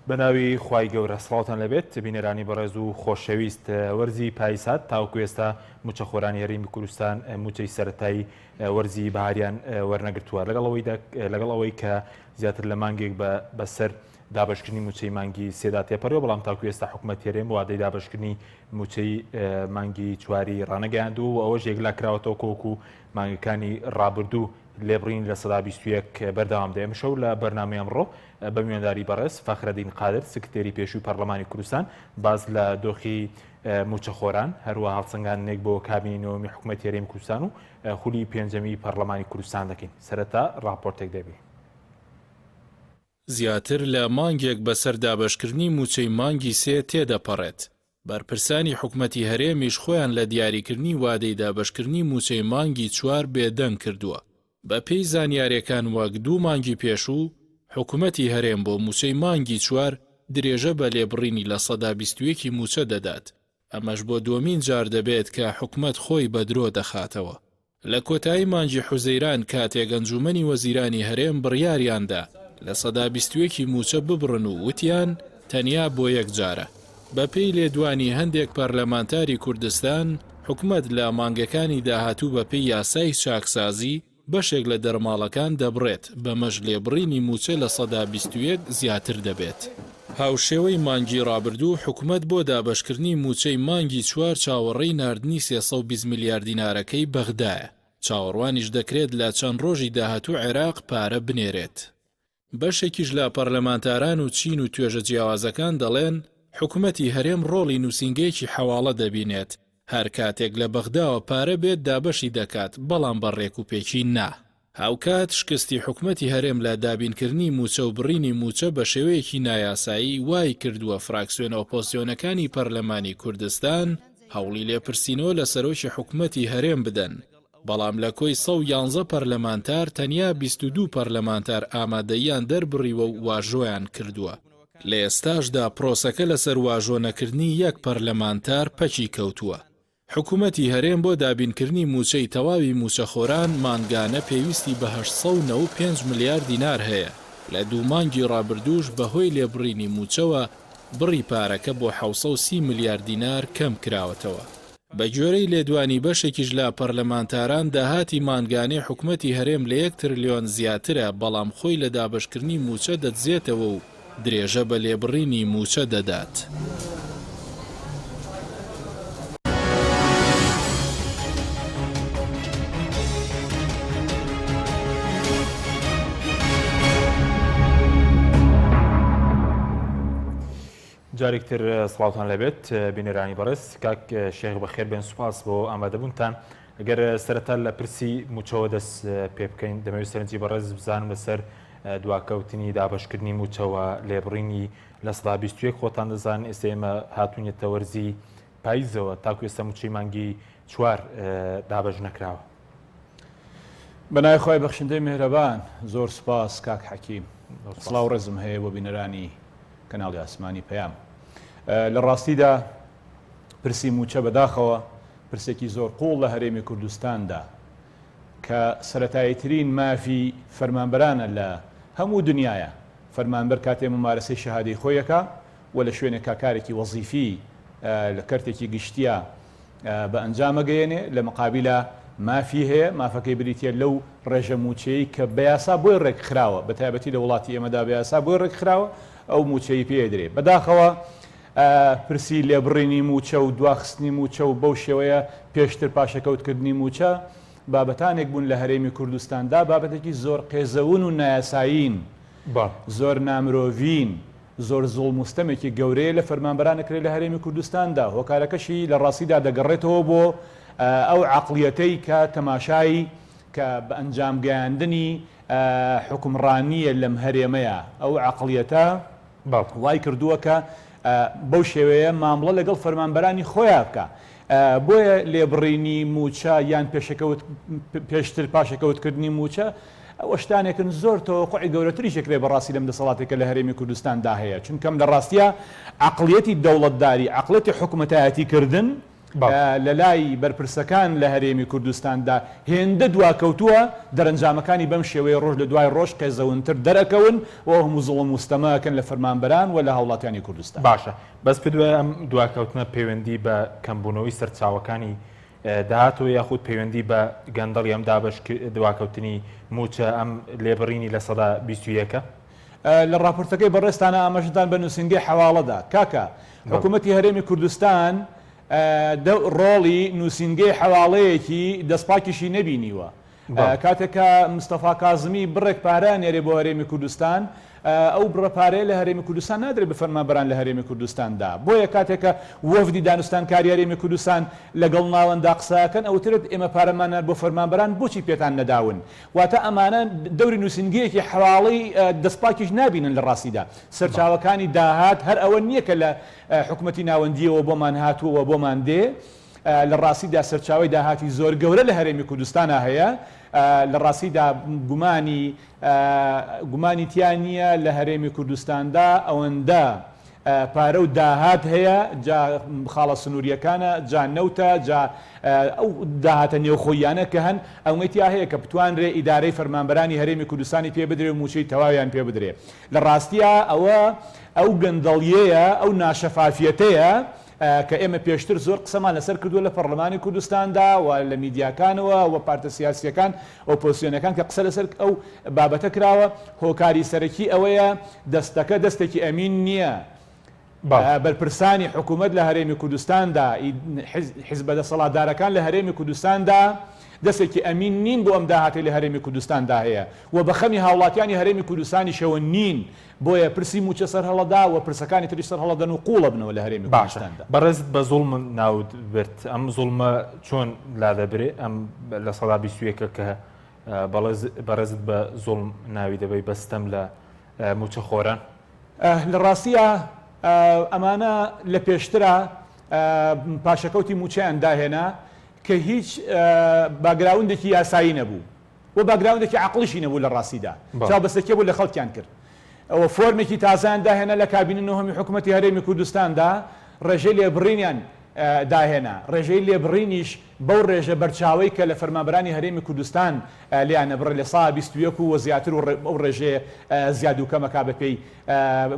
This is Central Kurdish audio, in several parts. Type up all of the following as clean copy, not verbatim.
بەناوی خوای گەورە سڵاوتان لەبێت بینەرانی بەڕێز و خۆشەویست وەرزی پایسات تاوەکو ئێستا موچەخۆرانی هەرێمی کوردستان موچەی سەرەتایی وەرزی بەهاریان وەرنەگرتووە لەگەڵ ئەوەی کە زیاتر لە مانگێک بەسەر دابشکردنی موچەی مانگی سێدا تێپەڕێەوە بەڵام تاوەکو ئێستا حکوومەت هێرێم وادەی دابشکردنی موچەی مانگی چواری ڕانەگەیاندوو و ئەوەش یەکلا کراوەتەوە کۆکو مانگەکانی ڕابردوو لێبڕین لە سەدا 21 بەردەوام دێم شەو لە بەرنامەی ئەمڕۆ بە میێنداری بەڕێز فەخرەدین قادر سکرتێری پێشووی پەرلەمانی کوردستان باز لە دۆخی موچەخۆران هەروە هەڵسەنگاندنێک بۆ کابینەوەمی حکوومەت هێرێمی کوردستان و خولی پێنجەمی پەرلەمانی کوردستان دەکەین. سەرەتا راپۆرتێک دەبێت. زیاتر لە مانگێک بەسەر دابشکردنی موچەی مانگی سێ تێدەپەڕێت. بەرپرسانی حکوومەتی هەرێمیش خۆیان لە دیاریکردنی وادەی دابشکردنی موچەی مانگی چوار بێدەنگ کردووە. بە پێی زانیاریەکان وەک 2 مانگی پێشوو حکوومەتی هەرێم بۆ موچەی مانگی چوار درێژە بە لێبڕینی لە سەدا 21 موچە دەدات. ئەمەش بۆ دومین جار دەبێت کە حکوومەت خۆی بە درۆ دەخاتەوە. لە کۆتایی مانگی حوزەیران کاتێک ئەنجومەنی وەزیرانی هەرێم بڕیاریاندا لە سەدا 21 موچە ببڕن و وتیان تەنیا بۆ یەک جارە. بە پێی لێدوانی هەندێک پەرلەمانتاری کوردستان حکوومەت لە مانگەکانی داهاتوو بە پێی یاسای چاکسازی بەشێک لە دەرماڵەکان دەبڕێت بەمەش لێبڕینی موچە لە سەدا 21 زیاتر دەبێت. هاوشێوەی مانگی ڕابردوو حکوومەت بۆ دابشکردنی موچەی مانگی چوار چاوەڕێی ناردنی 320 میلیارد دینارەکەی بەغدایە. چاوەڕوانیش دەکرێت لە چەند ڕۆژی داهاتوو عێراق پارە بنێرێت. بەشێکیش لە پەرلەمانتاران و چین و توێژە جیاوازەکان دەڵێن حکوومەتی هەرێم ڕۆڵی نووسینگەیەکی حەواڵە دەبینێت. هەر کاتێک لە بەغداوە پارە بێت دابەشی دەکات بەڵام بەڕێک و پێکی نا. هاوکات شکستی حکوومەتی هەرێم لە دابینکردنی موچە و بڕینی موچە بە شێوەیەکی نایاسایی وای کردووە فراکسیۆنە ئۆپۆزیۆنەکانی پەرلەمانی کوردستان هەوڵی لێپرسینەوە لە سەرۆکی حکوومەتی هەرێم بدەن. بەڵام لە کۆی 111 پەرلەمانتار تەنیا 22 پەرلەمانتار ئامادەییان دەربڕیوە و واژۆیان کردووە. لە ئێستاشدا پرۆسەکە لەسەر واژۆ نەکردنی یەک پەرلەمانتار پەچی کەوتووە. حکوومەتی هەرێم بۆ دابینکردنی موچەی تەواوی موچەخۆران مانگانە پێویستی بە 895 میلیارد دینار هەیە. لە 2 مانگی ڕابردووش بەهۆی لێبڕینی موچەوە بڕی پارەکە بۆ 730 میلیارد دینار کەم کراوەتەوە. بە گوێرەی لێدوانی بەشێکیش لە پەرلەمانتاران داهاتی مانگانەی حکوومەتی هەرێم لە 1 تریلیۆن زیاترە بەڵام خۆی لە دابشکردنی موچە دەدزێتەوە و درێژە بە لێبڕینی موچە دەدات. جارێکتر سڵاوتان لەبێت بینەرانی بەڕێز کاک شێخ بەخێر بێن سوپاس بۆ ئامادەبوونتان. ئەگەر سەرەتا لە پرسی موچەوە دەست پێ بکەین دەمەوێت سەرنجی بەڕێز بزانم لەسەر دواکەوتنی دابشکردنی موچەوە لێبڕینی لە سەدا 21 خۆتان دەزانن ئێستا ئێمە هاتوونیەتە وەرزی پاییزەوە تاکو ئێستا موچەی مانگی چوار دابەش نەکراوە. بەنای خۆی بەخشندەی میهرەبان زۆر سوپاس کاک حەکیم. سڵاو ڕێزم هەیە بۆ بینەرانی کەناڵی ئاسمانی پەیام. لە ڕاستیدا پرسی موچە بەداخەوە پرسێکی زۆر قوڵ لە هەرێمی کوردستاندا کە سەرەتاییترین مافی فەرمانبەرانە لە هەموو دنیاە. فەرمانبەر کاتێ ممارەسەی شەهادەی خۆیەکە و لە شوێنێکا کارێکی وەزیفی لە کەرتێکی گشتیا بە ئەنجامەگەیەنێ لە مقابلە مافی هەیە مافەکەی بریتە لەو ڕێژە موچەی کە بەیاسا بۆی ڕێکخراوە بە تایبەتی لە وڵاتی ئێمەدا بەیاسا بۆی ڕێکخراوە ئەو موچەی پێدرێت. بەداخەوە پرسی لێبڕینی موچە و دواخستنی موچە و بەو شێوەیە پێشتر پاشەکەوتکردنی موچە بابەتانێک بوون لە هەرێمی کوردستاندا بابەتێکی زۆر قێزەون و نایاسایین زۆر نامرۆڤین زۆر زوڵ مستەمێکی گەورەیە لە فەرمانبەرانەکرێت لە هەرێمی کوردستاندا. هۆکارەکەشی لە ڕاستیدا دەگەڕێتەوە بۆ ئەو عەقڵیەتەی کە تەماشای کە بە ئەنجام گەیاندنی حکومڕانیە لەم هەرێمەیە ئەو عەقڵیەتە وای کردووە کە بەو شێوەیە مامڵە لەگەڵ فەرمانبەرانی خۆیان بکە. بۆیە لێبڕینی موچە یان پێشتر پاشەکەوتکردنی موچە ئەوە شتانێکن زۆر تەوەقوعی گەورەتریشێکرێ بەڕاستی لەم دەسەڵاتێکە لە هەرێمی کوردستاندا هەیە. چونکەم لە ڕاستیە عەقڵیەتی دەوڵەتداری عەقڵەتی حکومەتایەتیکردن لە لای بەرپرسەکان لە هەرێمی کوردستاندا هێندە دواکەوتووە دەرەنجامەکانی بەم شێوەیە ڕۆژ لە دوای ڕۆژ قێزەونتر دەرەکەون و هەموو زوڵم وستەمەکەن لە فەرمانبەران و لە هاوڵاتیانی کوردستان. باشە بەس پێ ئەم دواکەوتنە پەیوەندی بە کەمبوونەوەی سەرچاوەکانی داهاتەوە یاخود پەیوەندی بە گەندەڵی ئەم دواکەوتنی موچە ئەم لێبڕینی لە سەدا 21 لە راپۆرتەکەی بەڕێستانە ئاماژدان بە نووسنگی حەواڵەدا کاکە حکوومەتی هەرێمی کوردستان ڕۆڵی نووسنگی حەواڵەیەکی دەستپاکیشی نەبینیوە کاتێکە مستەفا کازمی بڕێک پارە نێرێ بۆ هەرێمی کوردستان ئەو بڕەپارەیە لە هەرێمی کوردستان نادرێت بە فەرمانبەران لە هەرێمی کوردستاندا بۆیە کاتێکە وەفدی دانوستانکاری هەرێمی کوردستان لەگەڵ ناوەندا قساکەن ئەوترێت ئێمە پارەمانە بۆ فەرمانبەران بۆچی پێتان نەداون واتە ئەمانە دەوری نووسنگەیەکی حەواڵەی دەستپاکیش نابینن لە ڕاستیدا سەرچاوەکانی داهات هەر ئەوە نییە کە لە حکوومەتی ناوەندیەوە بۆمان هاتووە بۆمان دێ لە ڕاستیدا سەرچاوی داهاتی زۆر گەورە لە هەرێمی کوردستانە هەیە لە ڕاستیدا گومانی تیان نییە لە هەرێمی کوردستاندا ئەوەندە پارە و داهات هەیە جا خاڵە سنووریەکانە جا نەوتە جا ئەو داهاتە نێوخۆیانە کە هەن ئەوەیتیا هەیە کە بتوانرێ ئیدارەی فەرمانبەرانی هەرێمی کوردستانی پێ بدرێ و موچەی تەواویان پێ بدرێ لە ڕاستیە ئەو گەندەڵیەیە ئەو ناشەفافیەتەیە کە ئێمە پێشتر زۆر قسەمان لەسەر کردووە لە پەرلەمانی کوردستاندا و لە میدیاکانەوە و پارتە سیاسیەکان ئۆپۆزیسیۆنەکان کە قسە لەسەر ئەو بابەتە کراوە هۆکاری سەرەکی ئەوەیە دەستەکە دەستێکی ئەمین نییە بەرپرسانی حکوومەت لە هەرێمی کوردستاندا حیزب دەسەڵاتدارەکان لە هەرێمی کوردستاندا دەستێکی ئەمین نین بۆ ئەم داهاتی لە هەرێمی کوردستاندا هەیە و بە خەمی هاوڵاتیانی هەرێمی کوردستانی شەوە نین بۆیە پرسی موچە سەر هەڵەدا و پرسەکانی تری سەر هەڵەدەن و قوڵە بنەوە لە هەرێمی کوردستاندا بەڕێزت بە زوڵم ناود برد ئەم زوڵمە چۆن لادەبرێ ئەم لە سەدا 21 کە بەڕێزت بە زوڵم ناوی دەبەی بەستەم لە موچە خۆران لە ڕاستیە ئەمانە لە پێشترە پاشەکەوتی موچەیان داهێنا کە هیچ باگراوندێکی یاسایی نەبوو و باگراوندێکی عقلیشی نەبوو لە ڕاستیدا جا بەسەکێ بوو لە خەڵکیان کرد ئەوە فۆرمێکی تازان داهێنا لە کابینە نۆهەمی حکوومەتی هەرێمی کوردستاندا ڕێژەی لێبڕینیان داهێنا ڕێژەی لێبڕینیش بەو ڕێژە بەرچاوی کە لە فەرمانبەرانی هەرێمی کوردستان لیانە بڕێ لە سا 21 و زیاتر و ئەو ڕێژەیە زیاد و کەمەکا بەپێی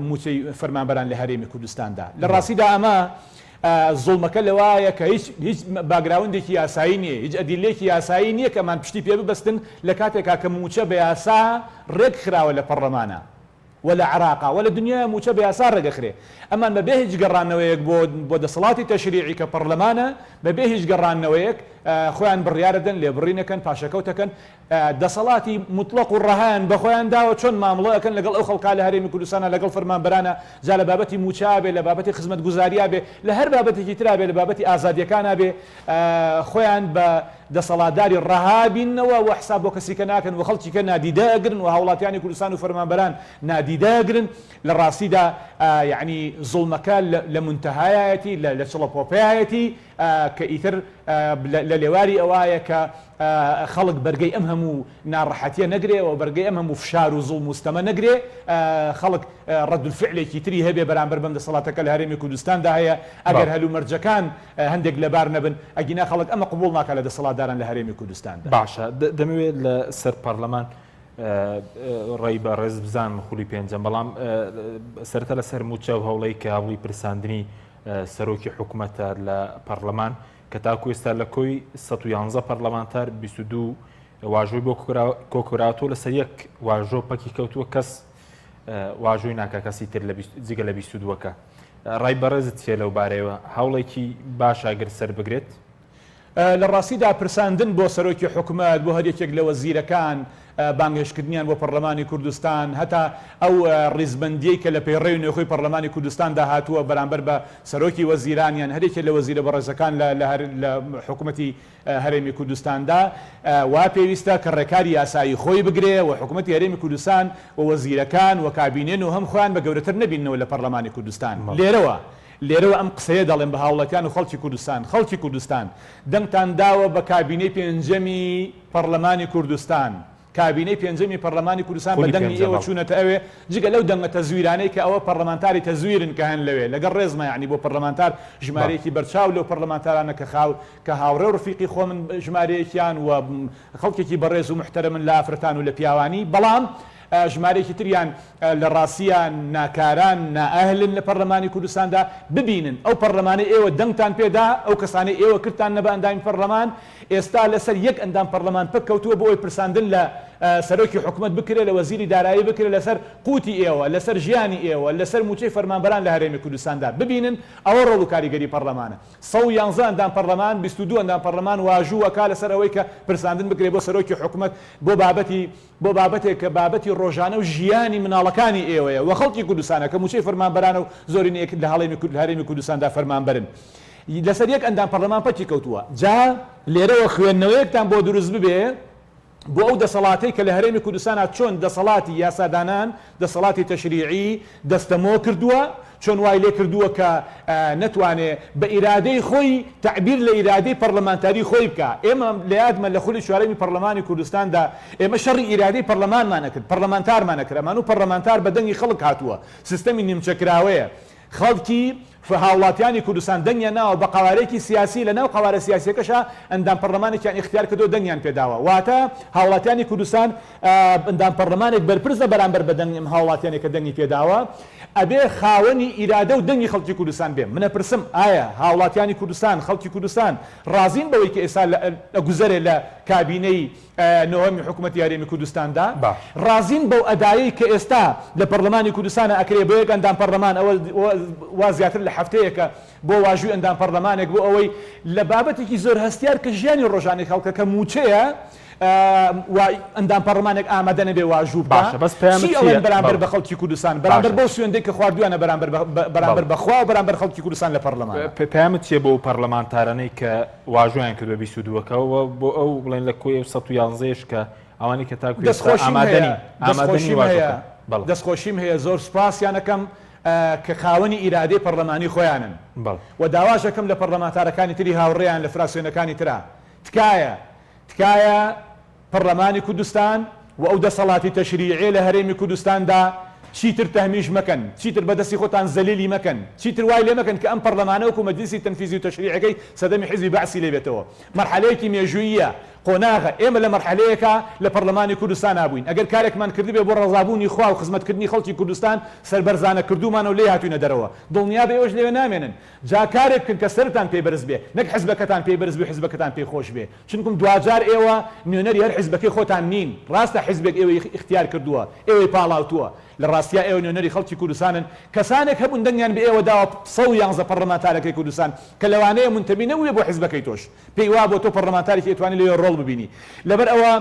موچەی فەرمانبەران لە هەرێمی کوردستاندا لە ڕاستیدا ئەمە زوڵمەکە لەوایە کە هیچ باگراوندێکی یاسایی نییە هیچ ئەدیلێکی یاسایی نییە کەمان پشتی پێ ببەستن لە کاتێکا کە موچە بە یاسا ڕێک خراوە لە پەرلەمانە ولا عراقا ولا دنيا موچە بە یاسا ڕێگەخرێ ئەمان بەبێ هیچ گەڕانەوەیەک بۆ دەسەڵاتی تەشریعی کە پەرلەمانە بەبێ هیچ گەڕانەوەیەک خۆیان بڕیارەدەن لێبڕینەکەن پاشەکەوتەکەن دەسەڵاتی مطلق و ڕەهان بە خۆیان داوە چۆن مامڵەکەن لەگەڵ ئەو خەڵکا لە هەرێمی کوردستانە لەگەڵ فەرمانبەرانە جا لە بابەتی موچا بێ لە بابەتی خزمەتگوزاریە بێ لە هەر بابەتێکی ترا بێ لە بابەتی ئازادیەکانە بێ خۆیان بە دەسەڵاتداری ڕەهابینەوە و حساب بۆ کەسیکە ناکەن و خەڵکیکە نادیدە ئەگرن و هاوڵاتیانی کوردستان و فەرمانبەران نادیدە ئەگرن لە ڕاستیدا یعنی زوڵمەکە لە منتەهایەتی لە چڵەپۆپەیەتی کە ئیتر لە لێواری ئەوایە کە خەڵک بەرگەی ئەم هەموو ناڕەحەتیە نەگرێ و بەرگەی ئەم هەموو فشار و زوڵم وستەمە نەگرێ خەڵک ڕەدولفعلێکی تری هەبێ بەرامبەر بەم دەسەڵاتەکە لە هەرێمی کوردستاندا هەیە ئەگەر هەلومەرجەکان هەندێک لەبار نەبن ئەگینا خەڵک ئەمە قبول ناکە لە دەسەڵاتداران لە هەرێمی کوردستاندا باشە دەمەوێت لە سەر پەرلەمان ڕێی بە ڕێز بزان خولی پێنجەم بەڵام سەرەتا لە سەر موچە و هەوڵەی کە هەوڵی پرساندنی سەرۆکی حکوومەتە لە پەرلەمان کە تاکو ئێستا لە کۆی 111 پەرلەمانتار 22 واژۆی بۆ کۆکراوەوە لەسەر یەک واژۆ پەکی کەوتووە کەس واژۆی ناکە کەسی تر جگە لە 22کە ڕای بەڕێزت چێ لەو بارەیەوە هەوڵێکی باشە ئەگەر سەر بگرێت لە ڕاستیدا پرساندن بۆ سەرۆکی حکوومەت بۆ هەرێکێک لە وەزیرەکان بانگهێشتکردنیان بۆ پەرلەمانی کوردستان هەتا ئەو ڕیزبەندیەی کە لە پەیڕێی نوێخۆی پەرلەمانی کوردستاندا هاتووە بەرامبەر بە سەرۆکی وەزیرانیان هەرێکێک لە وەزیرە بەڕێزەکان لە حکوومەتی هەرێمی کوردستاندا وا پێویستە کە ڕێکاری یاسایی خۆی بگرێ و حکوومەتی هەرێمی کوردستان و وەزیرەکان و کابینێن و هەم خۆیان بە گەورەتر نەبینەوە لە پەرلەمانی کوردستان لێرەوە ئەم قسەیە دەڵێن بە هاوڵاتیان و خەڵکی کوردستان دەمتان داوە بە کابینەی پێنجەمی پەرلەمانی کوردستان کابینەی پێنجەمی پەرلەمانی کوردستان بە دەنگی ئێوە چوونەتە ئەوێ جگە لەو دەنگە تەزویرانەی کە ئەوە پەرلەمانتاری تەزویرن کە هەن لەوێ لەگەڵ ڕێزمە یعنی بۆ پەرلەمانتار ژمارەیەکی بەرچاو لەو پەرلەمانتارانە کە هاوڕێ و ڕفیقی خۆ من ژمارەیەکیان و خەڵکێکی بەڕێز و محتەرەمن لە ئافرەتان و لە پیاوانی بەڵام ژمارەیەکی تریان لە ڕاستیان ناکاران نائەهلن لە پەرلەمانی کوردستاندا ببینن ئەو پەرلەمانەی ئێوە دەنگتان پێدا ئەو کەسانەی ئێوە کردتان نەبە ئەندامی پەرلەمان ئێستا لەسەر یەک ئەندام پەرلەمان پک کەوتووە بۆ ئەوی پرساندن لە سەرۆکی حکومت بکرێ لە وەزیری دارایی بکرێ لەسەر قوتی ئێوە لەسەر ژیانی ئێوە لەسەر موچەی فەرمانبەران لە هەرێمی کوردستاندا ببینن ئەوە ڕۆڵ و کاریگەری پەرلەمانە 111 ئەندام پەرلەمان 22 ئەندام پەرلەمان واژووەکا لەسەر ئەوەی کە پرساندن بکرێ بۆ سەرۆکی حکومت بۆ بابەتێک کە بابەتی ڕۆژانە و ژیانی مناڵەکانی ئێوەیە و خەڵکی کوردستانە کە موچەی فەرمانبەران و زۆرین لە هەرێمی کوردستاندا فەرمانبەرن لەسەر یەک ئەندام پەرلەمان پەکی کەوتووە جا لێرەوە خوێندنەوەیەکتان بۆ دروست ببێ بۆ ئەو دەسەڵاتەی کە لە هەرێمی کوردستانە چۆن دەسەڵاتی یاسادانان دەسەڵاتی تەشریعی دەستەمۆ کردووە چۆن وای لێ کردووە کە نەتوانێت بە ئیرادەی خۆی تعبیر لە ئیرادەی پەرلەمانتاری خۆی بکە ئێمە لە یادمە لە خولی چوارەمی پەرلەمانی کوردستاندا ئێمە شەڕی ئیرادەی پەرلەمانمان نەکرد پەرلەمانتارمان نەکرد ئەمان و پەرلەمانتار بە دەنگی خەڵک هاتووە سیستەمی نیمچەکراوەیە خەڵکی هاوڵاتیانی کوردستان دەنگیان ناوە بە قوارێکی سیاسی لە ناو قوارە سیاسیەکەشە ئەندام پەرلەمانێکیان اختیار کردو دەنگیان پێداوە واتە هاوڵاتیانی کوردستان ئەندام پەرلەمانێک بەرپرسە بەرامبەر بە دەنگی هاوڵاتیانێک کە دەنگی پێداوە ئەبێ خاوەنی ئیرادە و دەنگی خەڵکی کوردستان بێ منە پرسم ئایا هاوڵاتیانی کوردستان خەڵکی کوردستان ڕازین بەوەی کە ئێستا لە گوزەرێ لە کابینەی نۆهەمی حکوومەتی هەرێمی کوردستاندا ڕازین بەو ئەدایەی کە ئێستا لە پەرلەمانی کوردستانە ئەکرێ بۆ یەک ئەندام پەرلەمان ئەوە وا زیاتر لە هەفتەیەکە بۆ واژووی ئەندام پەرلەمانێک بۆ ئەوەی لە بابەتێکی زۆر هەستیار کە ژیانی ڕۆژانەی خەڵکە کە موچەیە ئەندام پەرلەمانێک ئامادە نەبێ واژوو باشە بەس ئەوەن بەرامبەر بە خەڵکی کوردستان بەرامبەر بۆ سوێندەی کە خواردووانە بەرامبەر بەخوا و بەرامبەر خەڵکی کوردستان لە پەرلەمان پێیامت چیە بۆ پەرلەمانتارانەی کە واژویان کردووە 22ەکەەوە بۆ ئەو بڵێن لە کۆی 111ش کە ئەوانی کە تاکو دەستخۆشیم هەیە زۆر سوپاسیانەکەم کە خاوەنی ئیرادەی پەرلەمانی خۆیانن و داواشەکەم لە پەرلەمانتارەکانی تری هاوڕێیان لە فراکسیۆنەکانی ترا تکایە پەرلەمانی کوردستان و ئەو دەسەڵاتی تەشریعی لە هەرێمی کوردستاندا چیتر تەهمیش مەکەن چیتر بەدەستی خۆتان زەلیلی مەکەن چیتر وای لێ مەکەن کە ئەم پەرلەمانە وەکو مەجلیسی تەنفیزی و تەشریعەکەی سەدەمی حیزبی بەعسی لێ بێتەوە مەرحەلەیەکی مێژوویە قۆناغە ئێمە لە مەرحەلەیەکە لە پەرلەمانی کوردستان نبووین ئەگەر کارێکمان کردبێ بۆ ڕەزابوونی خوا و خزمەتکردنی خەڵکی کوردستان سەربەرزانە کردومان و لێ هاتوینە دەرەوە دڵنیا بە ئێوەش لێوە نامێنن جا کارێک بکەن کە سەرتان پێبەرز بێ نەک حیزبەکەتان پێبەرز بێ حیزبەکەتان پێی خۆش بێ چونکم دوجار ئێوە نوێنەری هەر حیزبەکەی خۆتان نین ڕاستە حیزبێک ئێوە اختیار کردووە ئێوەی پاڵاوتووە لە ڕاستیا ئێوە نوێنەری خەڵکی کوردستانن کەسانێک هەبوون دەنگیان بە ئێوە داوە 111 پەرلەمانتارەکەی کوردستان کە لەوانەیە منتەبی نەبووێ بۆ حیزبەکەی تۆش پێی وا بۆ تۆ پەرلەمانتارێکی ئەتوانی لێ ڕۆڵ ببینی لەبەر ئەوە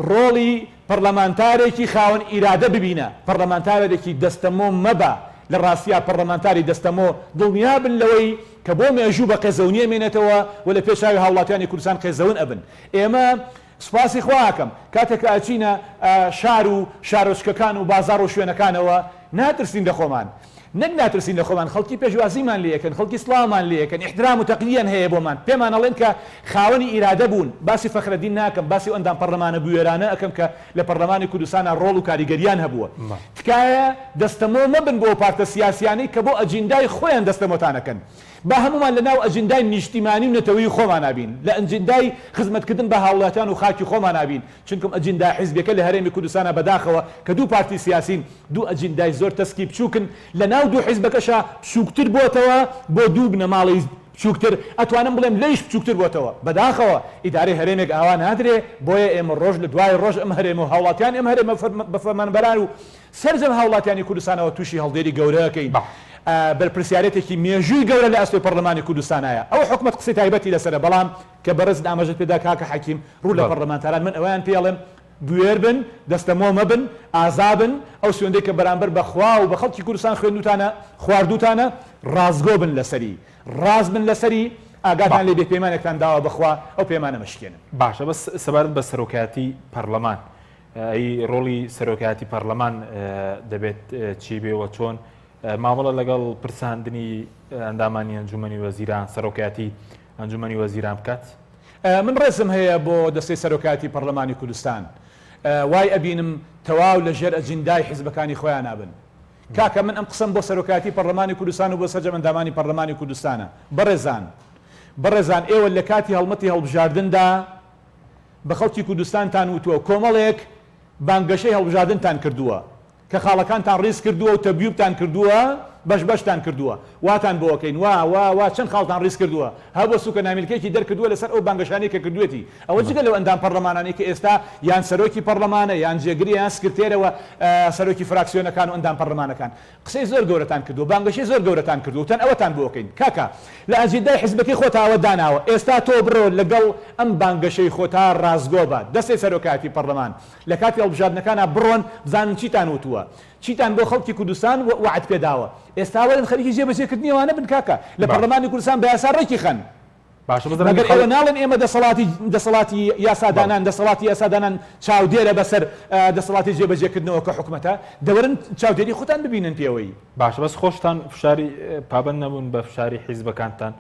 ڕۆڵی پەرلەمانتارێکی خاوەن ئیرادە ببینە پەرلەمانتارێکی دەستەمۆ مەبە لە ڕاستیا پەرلەمانتاری دەستەمۆ دڵنیا بن لەوەی کە بۆ مێژوو بە قێزەونیە مێنێتەوە و لە پێشاوی هاوڵاتیانی کوردستان قێزەون ئەبن ئێمە سوپاسی خواکەم کاتێک ئاچینە شار و شارۆچکەکان و بازار و شوێنەکانەوە ناترسین لە خۆمان نەک ناترسین لە خۆمان خەڵکی پێشوازیمان لێکن خەڵکی سڵامان لێکن احترام و تەقدیریان هەیە بۆمان پێمان ئەڵێن کە خاوەنی ئیرادە بوون باسی فەخرەدین ناکەم باسی ئەندام پەرلەمانە بوێرانە ئەەکەم کە لە پەرلەمانی کوردستانە ڕۆڵ و کاریگەریان هەبووە تکایە دەستەمۆ مەبن بۆ پارتە سیاسیانی کە بۆ ئەجندای خۆیان دەستەمۆتانەکەن با هەمومان لە ناو ئەجندای نیشتیمانی و نەتەوەی خۆمان نابین لە ئەجندای خزمەتکردن بە هاوڵاتیان و خاکی خۆمان نابین چونکم ئەجندای حیزبەکە لە هەرێمی کوردستانە بەداخەوە کە دوو پارتی سیاسین دوو ئەجندای زۆر تەسکی بچووکن لە ناو دوو حیزبەکەشە بچووکتر بۆتەوە بۆ دوو بنەماڵی بچووکتر ئەتوانم بڵێم لەیش بچووکتر بۆتەوە بەداخەوە ئیدارەی هەرێمێک ئاوا نادرێ بۆیە ئێمە ڕۆژ لە دوای ڕۆژ ئەم هەرێم و هاوڵاتیان ئەم هەرێمە بە فەرمانبەران و سەرجەم هاوڵاتیانی کوردستانەوە تووشی هەڵدێری گەورەکەین بەرپرسیارەتێکی مێژووی گەورە لە ئەستۆی پەرلەمانی کوردستانایە ئەو حکومەت قسەی تایبەتی لەسەرە بەڵام کە بەرز ئاماژەت پێدا کاکە حەکیم ڕوو لە پەرلەمانتاران من ئەویان پێڵێم بوێر بن دەستەمۆ مەبن ئازابن ئەو سوێندەی کە بەرامبەر بەخوا و بە خەڵکی کوردستان خوێندوتانە خواردوتانە ڕازگۆ بن لەسەری ڕاز بن لەسەری ئاگاتان لێ بێ پەیمانێکتان داوە بەخوا ئەو پەیمانە مەشکێنن باشە بەس سەبارەت بە سەرۆکایەتی پەرلەمان ئەی ڕۆڵی سەرۆکایەتی پەرلەمان دەبێت چی بێەوە چۆن مامەڵە لەگەڵ پرساندنی ئەندامانی ئەنجومەنی وەزیران سەرۆکایەتی ئەنجومەنی وەزیران بکات من ڕێزم هەیە بۆ دەستەی سەرۆکایەتی پەرلەمانی کوردستان وای ئەبینم تەواو لە ژێر ئەجندای حیزبەکانی خۆیان نابن. کاکە من ئەم قسەم بۆ سەرۆکاتی پەرلەمانی کوردستان و بۆ سەرجەمەندامانی پەرلەمانی کوردستانە. بەڕێزان ئێوە لە کاتی هەڵمەتی هەڵبژاردندا بە خەڵکی کوردستانتان وتووە کۆمەڵێک بانگەشەی هەڵبژاردنتان کردووە کە خاڵەکانتان ڕیز کردووە و تەبیوبتان کردووە بەشتان کردووە واتان بۆکەین وا چەند خاڵتان ڕیز کردووە هە بۆ سوکە نامیلکێکی دەرکردووە لەسەر ئەو بانگەشانی کە کردوێتی ئەوە جگە لەو ئەندام پەرلەمانانی کە ئێستا یان سەرۆکی پەرلەمانە یان جێگری یان سکرتێرەوە سەرۆکی فراکسیۆنەکان و ئەندام پەرلەمانەکان قسەی زۆر گەورەتان کردو بانگەشەی زۆر گەورەتان کردو تەن ئەوەتان بۆکەین کاکە لە ئەجندای حیزبەکەی خۆتاوە داناوە ئێستا تۆ بڕۆ لەگەڵ ئەم بانگەشەی خۆتا ڕازگۆ بە دەستی سەرۆکاتی پەرلەمان لە کاتی هەڵبژاردنەکانە بڕۆن بزانن چیتان وتووە چیتان بۆ خەڵکی کوردستان وعد پێداوە ئێستا وەرن خەریکی جێبەجێکردنیەوانە بن کاکە لە پەرلەمانی کوردستان بە یاسا ڕێکی خەن مەگەر ئێوە ناڵێن ئێمە دەسەڵاتی یاسادانان دەسەڵاتی یاسادانان چاودێرە بەسەر دەسەڵاتی جێبەجێکردنەوە کە حکومەتە دەوەرن چاودێری خۆتان ببینن پێوەی باشە بەس خۆشتان فشاری پابند نەبوون بە فشاری حیزبەکانتان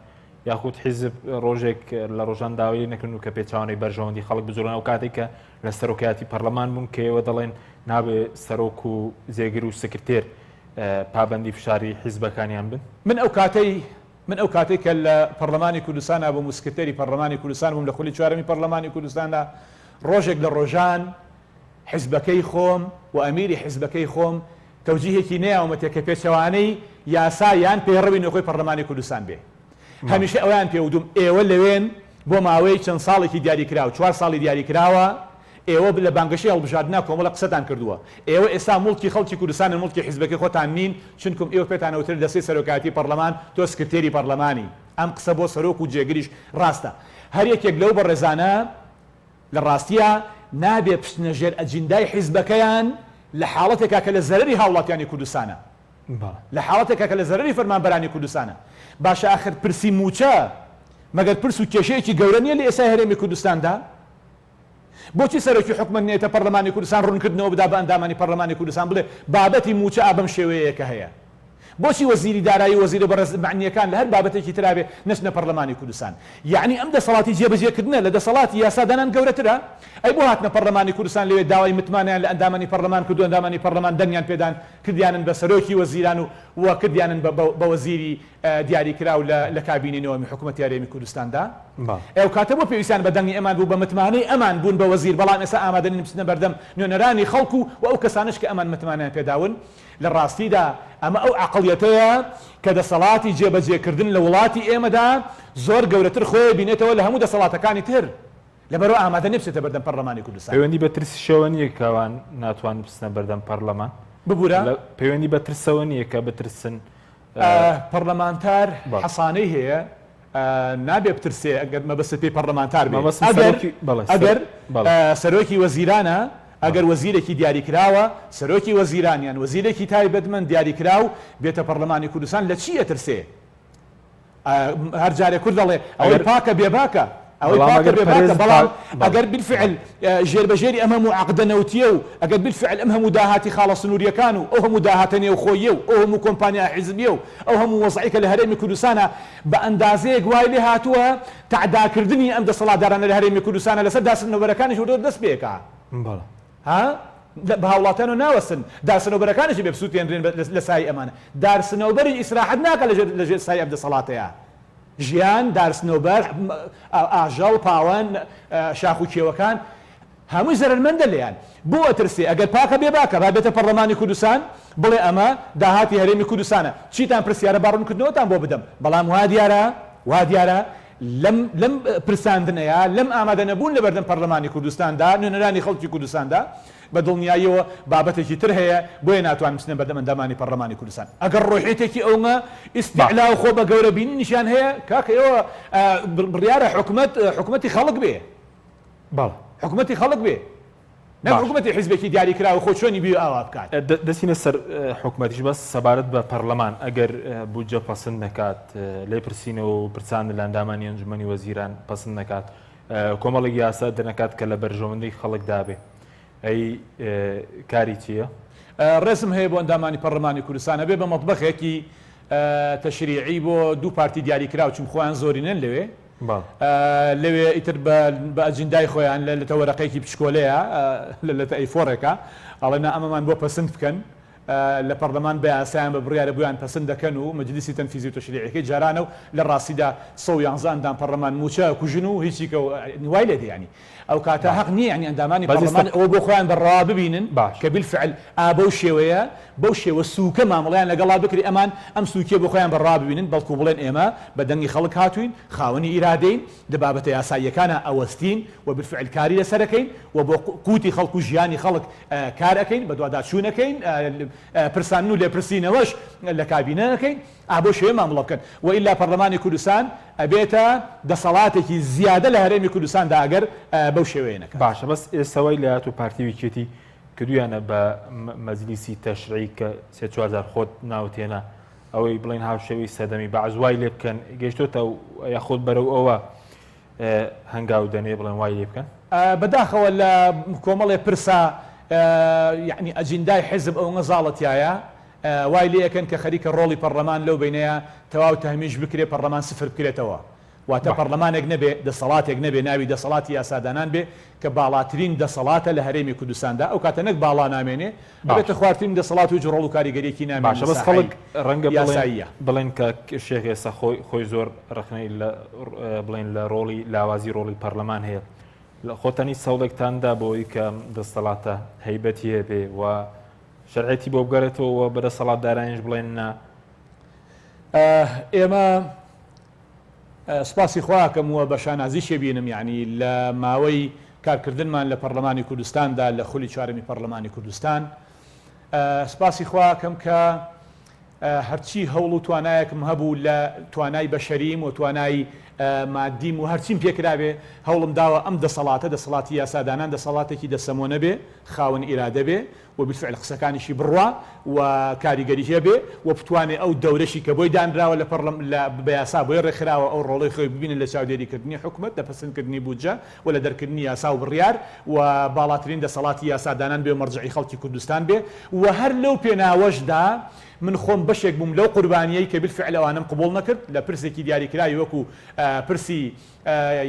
یاخود حیزب ڕۆژێک لە ڕۆژان داوای نەکردن و کە پێچوانەی بەرژەوەندی خەڵک بزۆرن ئەو کاتێک کە لە سەرۆکایەتی پەرلەمان بوون کە ئێوە دەڵێن نابێ سەرۆک و جێگر و سکرتێر پابندی فشاری حیزبەکانیان بن من ئەو کاتێک کە لە پەرلەمانی کوردستان بووم و سکرتێری پەرلەمانی کوردستان بووم لە خولی چوارەمی پەرلەمانی کوردستاندا ڕۆژێک لە ڕۆژان حیزبەکەی خۆم و ئەمیری حیزبەکەی خۆم تەوجیهێکی نەیاومەتێ کە پێچەوانەی یاسا یان پێڕەوی نەخۆی پەرلەمانی کوردستان بێ هەمیشە ئەویان پێودوم ئێوە لەوێن بۆ ماوەی چەند ساڵێکی دیاریکراوە 4 ساڵی دیاریکراوە ئێوە لە بانگەشەی هەڵبژاردنە کۆمەڵە قسەتان کردووە ئێوە ئێستا موڵکی خەڵکی کوردستان مڵکی حیزبەکەی خۆتان نین چونکم ئێوە پێتانەوتر دەستی سەرۆکایەتی پەرلەمان تۆ سکرتێری پەرلەمانی ئەم قسە بۆ سەرۆک و جێگریش ڕاستە هەر یەکێک لەو بەڕێزانە لە ڕاستیە نابێ پشتنە ژێر ئەجندای حیزبەکەیان لە حاڵەتێکا کە لە زەرری هاوڵاتیانی کوردستانە لە حاڵەتێکا کە لە زەرری فەرمانبەرانی کوردستانە باشە ئاخر پرسی موچە مەگەر پرس و کێشەیەکی گەورە نیە لە ئێسای هەرێمی کوردستاندا بۆچی سەرۆکی حکومت نێتە پەرلەمانی کوردستان ڕوونکردنەوە بدا بە ئەندامانی پەرلەمانی کوردستان بڵێ بابەتی موچە ئابەم شێوەیەکە هەیە بۆچی وەزیری دارایی وەزیرە بەڕێز معنیەکان لە هەر بابەتێکی ترابێ نەچنە پەرلەمانی کوردستان یعنی ئەم دەسەڵاتی جێبەجێکردنە لە دەسەڵاتی یاسادانان گەورەترە ئەی بۆ هاتنە پەرلەمانی کوردستان لەوێ داوای متمانیان لە ئەندامانی پەرلەمان کردو ئەندامانی پەرلەمان دەنگیان پێدان کردیانن بە سەرۆکی وەزیران و کردیانن بە وەزیری دیاریکراو لە کابینەوەمی حکوومەتی هەرێمی کوردستاندا ئەو کاتە بۆ پێویستیان بە دەنگی ئەمان بوو بە متمانەی ئەمان بوون بە وەزیر بەڵام ئێستا ئامادەنین بچنە بەردەم نوێنەرانی خەڵکو و ئەو کەسانش کە ئەمان متمانیان پێداون لە ڕاستیدا ئەمە ئەو عەقڵیەتەیە کە دەسەڵاتی جێبەجێکردن لە وڵاتی ئێمەدا زۆر گەورەتر خۆی بینێتەوە لە هەموو دەسەڵاتەکانی تر لەبەرەوە ئامادە نەبچێتە بەردەم پەرلەمانی کوردستان پەیوەندی بە ترسیشەوە نییە کەوان ناتوان بچنە بەردەم پەرلەمان ببوورە پەیوەندی بە ترسەوە نییە کە بترسن پەرلەمانتار حەسانەی هەیە نابێ بترسێ ئەگەر مەبەست پێی پەرلەمانتار بێ ئەگەر سەرۆکی وەزیرانە ئەگەر وەزیرێکی دیاریکراوە سەرۆکی وەزیرانیان وەزیرێکی تایبەتمەند دیاریکراو بێتە پەرلەمانی کوردستان لە چی ئەترسێ هەر جارێ کورد دەڵێ ئەوەی پاکە بێباکە ئەوەی پاکە بێباکە بەڵام ئەگەر بالفعل ژێربەژێری ئەم هەموو عەقدە نەوتیە و ئەگەر بالفعل ئەم هەموو داهاتی خاڵە سنووریەکان و ئەو هەموو داهاتە نێوخۆیە و ئەو هەموو کۆمپانیا حیزبیە و ئەو هەموو وەزعی کە لە هەرێمی کوردستانە بە ئەندازەیەک وای لێ هاتووە تعداکردنی ئەم دەسەڵاتدارانە لە هەرێمی کوردستانە لەسەر داسنەوەرەکانیش دەست پێکا بە هاوڵاتیان و ناوەستن دارسنەوبەرەکانیشی بێ بسووتێنرێن لە سای ئەمانە دارسنەوبەری ئیسراحەت ناکە لە ژێر سای ئەم دەسەڵاتەیە ژیان دارسنەوبەر ئاژەڵ پاوان شاخ و کێوەکان هەمووی زەرمەندە لێیان بۆ ئەترسێ ئەگەر پاکە بێ باکە با بێتە پەرلەمانی کوردستان بڵێ ئەمە داهاتی هەرێمی کوردستانە چیتان پرسیارە باڕوونکردنەوەتان بۆ بدەم بەڵام وا دیارە لەم پرساندنەیە لەم ئامادە نەبوون لە بەردەم پەرلەمانی کوردستاندا نوێنەرانی خەڵکی کوردستاندا بە دڵنیاییەوە بابەتێکی تر هەیە بۆیە ناتوان بچنە بەردەم ئەندامانی پەرلەمانی کوردستان ئەگەر ڕۆحێتێکی ئەومە ئیستیعلا و خۆ بە گەورە بینی نیشان هەیە کاکە ئێوە بڕیارە حکومەتی خەڵک بێ حکومەتی خەڵک بێ نەک حکومەتی حیزبێکی دیاریکراوە خۆ چۆنی بێ ئاوا بکات دەچینە سەر حکومەتیش بەس سەبارەت بە پەرلەمان ئەگەر بودجە پەسەند نەکات لێ پرسینەوە و پرسان لە ئەندامانی ئەنجومەنی وەزیران پەسەند نەکات کۆمەڵێک یاسا دەنەکات کە لە بەرژەوەندەی خەڵکدا بێ ئەی کاری چییە؟ ڕێزم هەیە بۆ ئەندامانی پەرلەمانی کوردستانە بێ بە مەطبەخێکی تەشریعی بۆ دوو پارتی دیاریکراو چون خۆیان زۆرینەن لەوێ لەوێ ئیتر بە ئەجندای خۆیان لە تەوەرەقەیەکی پشکۆلەیە لە ئەیفۆڕێکە ئەڵێنا ئەمەمان بۆ پەسەند بکەن لە پەرلەمان بە یاسایان بە بڕیارە بۆیان پەسەند دەکەن و مەجلیسی تەنفیزی و تەشریعیەکەی جارانە و لە ڕاستیدا 111 ئەندام پەرلەمان موچە کوژن و هیچیکە وای لێ دێنی ئەو کاتە حەق نییە ینی ئەندامانی پەرلەمان ئەوە بۆ خۆیان بەڕاوا ببینن کە بالفعل بەو شێوەیە بەو شێوە سووکە مامەڵیان لەگەڵا بکری ئەمان ئەم سووکێ بۆ خۆیان بەڕاوا ببینن بەڵکو بڵێن ئێمە بە دەنگی خەڵک هاتوین خاوەنی ئیرادەین لە بابەتە یاساییەکانە ئەوەستین و بالفعل کاری لەسەرەکەین و بۆ قوتی خەڵک و ژیانی خەڵک کار ئەەکەین بە دوواداچوونەکەین پرسان و لێپرسینەوەش لە کابینەکەین بۆ شێوە مامەڵە بکەن و ئیلا پەرلەمانی کوردستان ئەبێتە دەسەڵاتێکی زیادە لە هەرێمی کوردستاندا ئەگەر بەو شێوەیەنەکە باشە بەس ئێستەوەی لایەت و پارتیویکێتی کردویانە بە مەجلیسی تەشریعی کە 3-4 خۆت ناوتێنە ئەوەی بڵین هاوشێوی سەدەمی بەعزوای لێ بکەن گەیشتۆتە یاخۆت بەرەو ئەوە هەنگاو دەنێ بڵێن وای لێ بکەن بەداخەوە لە کۆمەڵێ پرسا یعنی ئەجندای حزب ئەو غەزاڵەتیایە وای لێ یەکەن کە خەریکە ڕۆڵی پەرلەمان لەو بینەیە تەواو تەهمیش بکرێ پەرلەمان سفر بکرێتەوە واتە پەرلەمانێک نەبێ دەسەڵاتێک نەبێ ناوی دەسەڵاتی یاسادانان بێ کە باڵاترین دەسەڵاتە لە هەرێمی کوردستاندا ئەو کاتە نەک باڵا نامێنێ بێتە خواردترین دەسەڵات و ڕۆڵ و کاریگەریەکی نامێ باشە بەس خەڵک ڕەنگە بڵێن کە شێخ ئێستا خۆی زۆر ڕخنەی بڵێن لە ڕۆڵی لاوازی ڕۆڵی پەرلەمان هەیە لە خۆتەنی سەوڵێکتاندا بۆی کە دەسەڵاتە هەیبەتی هەبێ و شەرعەتی بۆ بگەڕێتەوە بەدەسەڵات دارانیش بڵێن ئێمە سپاسی خواکەم وە بە شانازیشێ بینم یعنی لە ماوەی کارکردنمان لە پەرلەمانی کوردستاندا لە خولی چوارەمی پەرلەمانی کوردستان سپاسی خواکەم کە هەرچی هەوڵ و توانایەکم هەبوو لە توانای بەشەریم و توانای مادیم و هەرچیم پێکرابێ هەوڵم داوە ئەم دەسەڵاتی یاسادانان دەسەڵاتێکی دەسەمۆنە بێ خاوەن ئیرادە بێ و بالفعل قسەکانیشی بڕوا و کاریگەری هەبێ و بتوانێت ئەو دەورەشی کە بۆی دانراوە لە بەیاسا بۆی ڕێکخراوە ئەو ڕۆڵی خۆی ببینن لە چاودێریکردنی حکومەت لە پەسەندکردنی بودجە و لە دەرکردنی یاسا و بڕیار و باڵاترین دەسەڵاتی یاسادانان بێ و مەرجعی خەڵکی کوردستان بێ و هەر لەو پێناوەشدا من خۆم بەشێک بووم لەو قوربانیەی کە بالفعل ئەوانم قبول نەکرد لە پرسێکی دیاریکراوی وەکو پرسی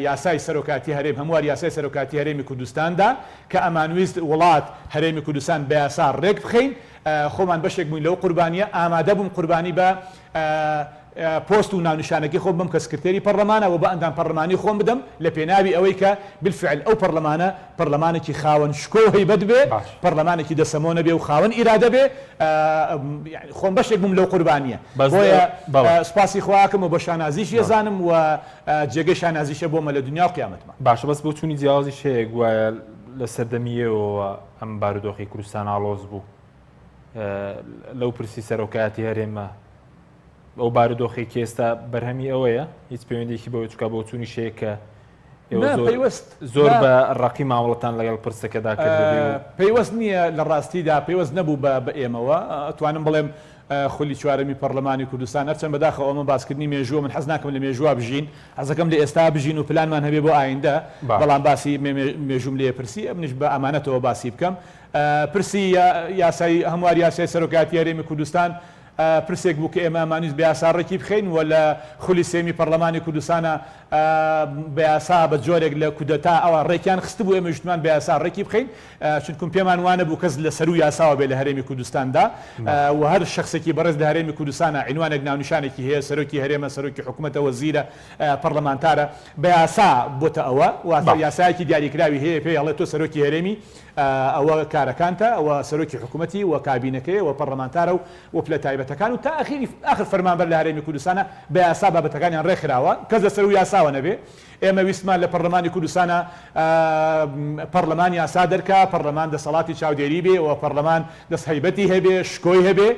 یاسای سەرۆکاتی هەرێم هەموار یاسای سەرۆکاتی هەرێمی کوردستاندا کە ئەمانویست وڵات هەرێمی کوردستان بە یاسا ڕێک بخەین خۆمان بەشێک بووین لەو قوربانیە ئامادە بووم قوربانی بە پۆست و ناونیشانەکەی خۆم بم کە سکرتێری پەرلەمانەوە بە ئەندام پەرلەمانی خۆم بدەم لە پێناوی ئەوەی کە بالفعل ئەو پەرلەمانە پەرلەمانێکی خاوەن شکۆ و هەیبەت بێ پەرلەمانێکی دەسەمۆنە بێ و خاوەن ئیرادە بێ خۆم بەشێک بووم لەو قوربانیە بۆیە سپاسی خواکەم و بە شانازیش ێزانم و جێگەی شانازیشە بۆمە لە دنیا و قیامەتمان باشە بەس بۆ چوونی جیاوازی شەیە گوایە لە سەردەمیەوە ئەم بارودۆخی کوردستان ئاڵۆز بوو لەو پرسی سەرۆکایەتی هەرێمە ئەو بارودۆخی کێستا بەرهەمی ئەوەیە هیچ پەیوەندێکی بەوە چکە بۆ چوونی شەیە کە زۆر بە ڕقی ماوەڵەتان لەگەڵ پرسەکەدا کرد پەیوەست نییە لە ڕاستیدا پەیوەست نەبوو بە ئێمەوە ئەتوانم بڵێم خولی چوارەمی پەرلەمانی کوردستان هەرچەند بەداخەوە ئەمە باسکردنی مێژووە من حەز ناکەم لە مێژووە بژین حەزەکەم لە ئێستا بژین و پلانمان هەبێ بۆ ئایندە بەڵام باسی مێژووم لێ پرسی منیش بە ئەمانەتەوە باسی بکەم پرسی یاسای هەموار یاسای سەرۆکاتی هەرێمی کوردستان پرسێک بوو کە ئێمە ئەمانویست بە یاسا ڕێکی بخەین و لە خولی سێمی پەرلەمانی کوردستانە بە یاسا بە جۆرێک لە کودەتا ئەوە ڕێکیان خست بوو ئێمە ژمان بە یاسا ڕێکی بخەین چونکم پێمان وانە بوو کەس لە سەرو یاساوە بێ لە هەرێمی کوردستاندا و هەر شخصێکی بەڕێز لە هەرێمی کوردستانە عنوانێک ناونیشانێکی هەیە سەرۆکی هەرێمە سەرۆکی حکوومەتە وەزیرە پەرلەمانتارە بە یاسا بۆتە ئەوە واتە یاسایەکی دیاریکراوی هەیە پێی ئەڵێ تۆ سەرۆکی هەرێمی ئەوە کارەکانتە ئەوە سەرۆکی حکوومەتی و کابینەکەی و پەرلەمانتارە و پلە تایبەتەکان و تا ئاخر فەرمانبەر لە هەرێمی کوردستانە بە یاسا بابەتەکانیان ڕێکخراوە کەس لە سەر و یاساوە نەبێ ئێمە ویستمان لە پەرلەمانی کوردستانە پەرلەمان یاسا دەرکا پەرلەمان دەسەڵاتی چاودێری بێ و پەرلەمان دەستهەیبەتی هەبێ شکۆی هەبێ